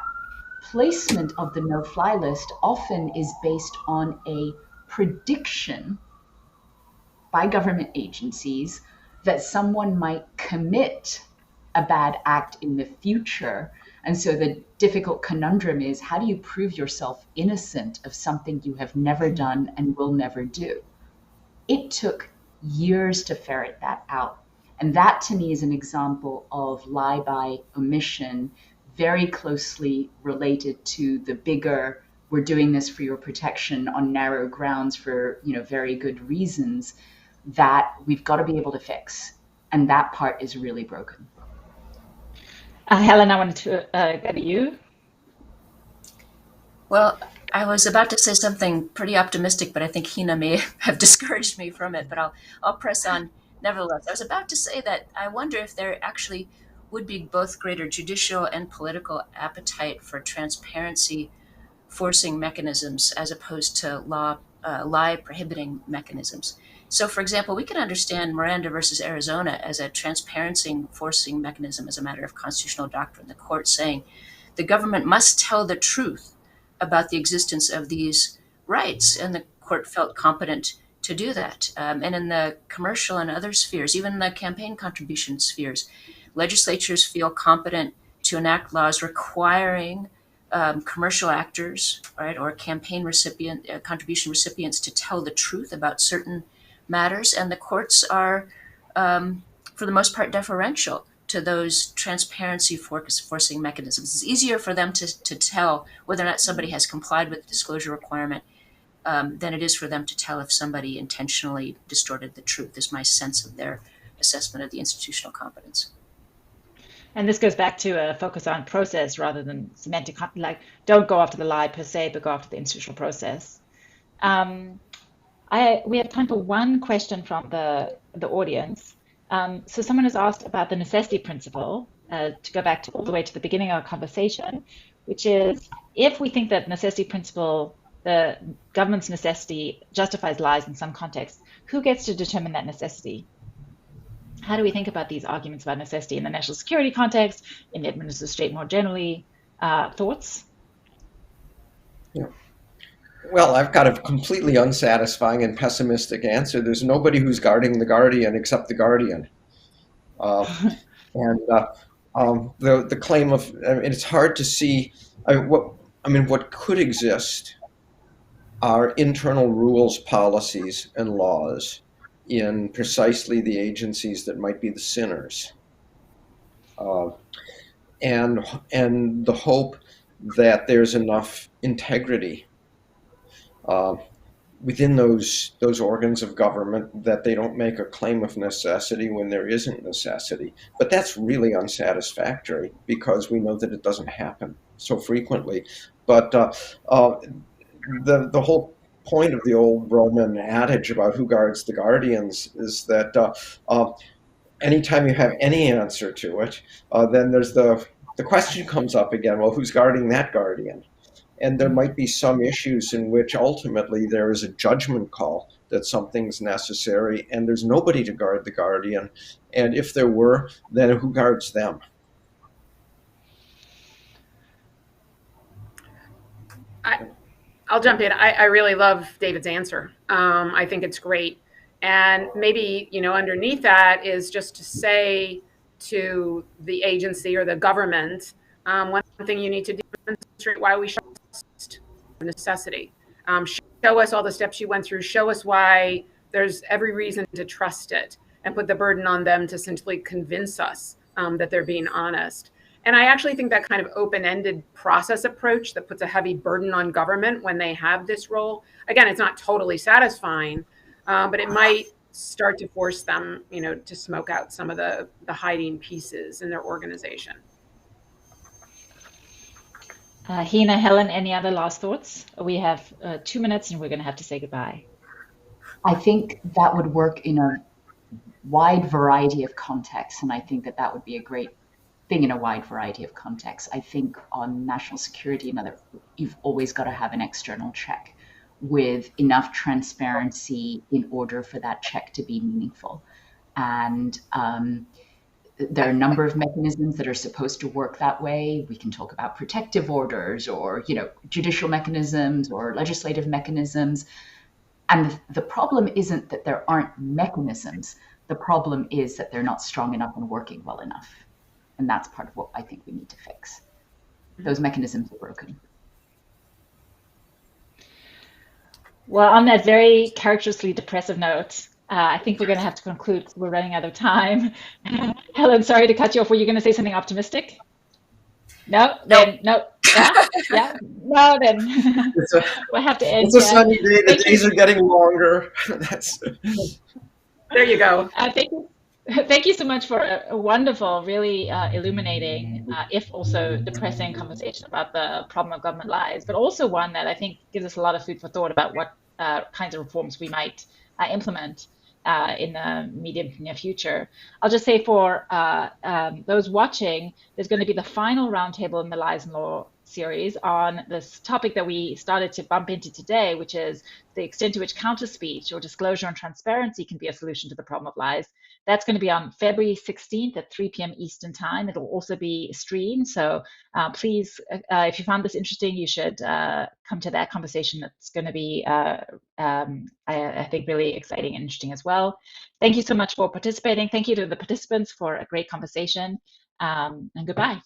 placement of the no-fly list often is based on a prediction by government agencies that someone might commit a bad act in the future. And so the difficult conundrum is, how do you prove yourself innocent of something you have never done and will never do? It took years to ferret that out. And that to me is an example of lie by omission, very closely related to the bigger we're doing this for your protection on narrow grounds for, very good reasons, that we've got to be able to fix. And that part is really broken.
Helen, I wanted to go to you.
Well, I was about to say something pretty optimistic, but I think Hina may have discouraged me from it, but I'll press on nevertheless. I was about to say that I wonder if there actually would be both greater judicial and political appetite for transparency forcing mechanisms as opposed to lie prohibiting mechanisms. So, for example, we can understand Miranda versus Arizona as a transparency forcing mechanism as a matter of constitutional doctrine. The court saying the government must tell the truth about the existence of these rights, and the court felt competent to do that. And in the commercial and other spheres, even the campaign contribution spheres, legislatures feel competent to enact laws requiring commercial actors, right, or campaign contribution recipients to tell the truth about certain matters, and the courts are, for the most part, deferential to those transparency forcing mechanisms. It's easier for them to tell whether or not somebody has complied with the disclosure requirement than it is for them to tell if somebody intentionally distorted the truth, is my sense of their assessment of the institutional competence.
And this goes back to a focus on process rather than semantic, like don't go after the lie per se, but go after the institutional process. We have time for one question from the audience. So someone has asked about the necessity principle, to go back all the way to the beginning of our conversation, which is, if we think that necessity principle, the government's necessity justifies lies in some context, who gets to determine that necessity? How do we think about these arguments about necessity in the national security context, in the administrative state more generally? Thoughts?
Yeah. Well, I've got a completely unsatisfying and pessimistic answer. There's nobody who's guarding the guardian except the guardian. The claim of, it's hard to see what could exist are internal rules, policies, and laws in precisely the agencies that might be the sinners. And the hope that there's enough integrity within those organs of government that they don't make a claim of necessity when there isn't necessity. But that's really unsatisfactory because we know that it doesn't happen so frequently. But the whole point of the old Roman adage about who guards the guardians is that anytime you have any answer to it, then there's the question comes up again, well, who's guarding that guardian? And there might be some issues in which ultimately there is a judgment call that something's necessary and there's nobody to guard the guardian. And if there were, then who guards them?
I'll jump in. I really love David's answer. I think it's great. And maybe, underneath that is just to say to the agency or the government, one thing you need to demonstrate why we should trust necessity. Show us all the steps you went through. Show us why there's every reason to trust it, and put the burden on them to simply convince us that they're being honest. And I actually think that kind of open-ended process approach that puts a heavy burden on government when they have this role, again, it's not totally satisfying, but it might start to force them, to smoke out some of the hiding pieces in their organization.
Hina, Helen, any other last thoughts? We have 2 minutes and we're going to have to say goodbye.
I think that would work in a wide variety of contexts, and I think that would be a great thing in a wide variety of contexts. I think on national security and other, you've always got to have an external check with enough transparency in order for that check to be meaningful. And there are a number of mechanisms that are supposed to work that way. We can talk about protective orders or, judicial mechanisms or legislative mechanisms. And the problem isn't that there aren't mechanisms. The problem is that they're not strong enough and working well enough. And that's part of what I think we need to fix. Those mechanisms are broken.
Well, on that very characteristically depressive note, I think we're going to have to conclude. We're running out of time. Helen, sorry to cut you off. Were you going to say something optimistic? No,
Nope.
then no. Yeah, yeah. No, then
It's a
we'll have to end
it's a
here.
sunny day. The
Thank you.
days are getting longer. That's
There you go.
Thank you. Thank you so much for a wonderful, really illuminating, if also depressing conversation about the problem of government lies, but also one that I think gives us a lot of food for thought about what kinds of reforms we might implement in the medium to near future. I'll just say for those watching, there's going to be the final roundtable in the Lies and Law series on this topic that we started to bump into today, which is the extent to which counter speech or disclosure and transparency can be a solution to the problem of lies. That's going to be on February 16th at 3 p.m. Eastern Time. It'll also be streamed. So please, if you found this interesting, you should come to that conversation. It's going to be, I think, really exciting and interesting as well. Thank you so much for participating. Thank you to the participants for a great conversation. And goodbye.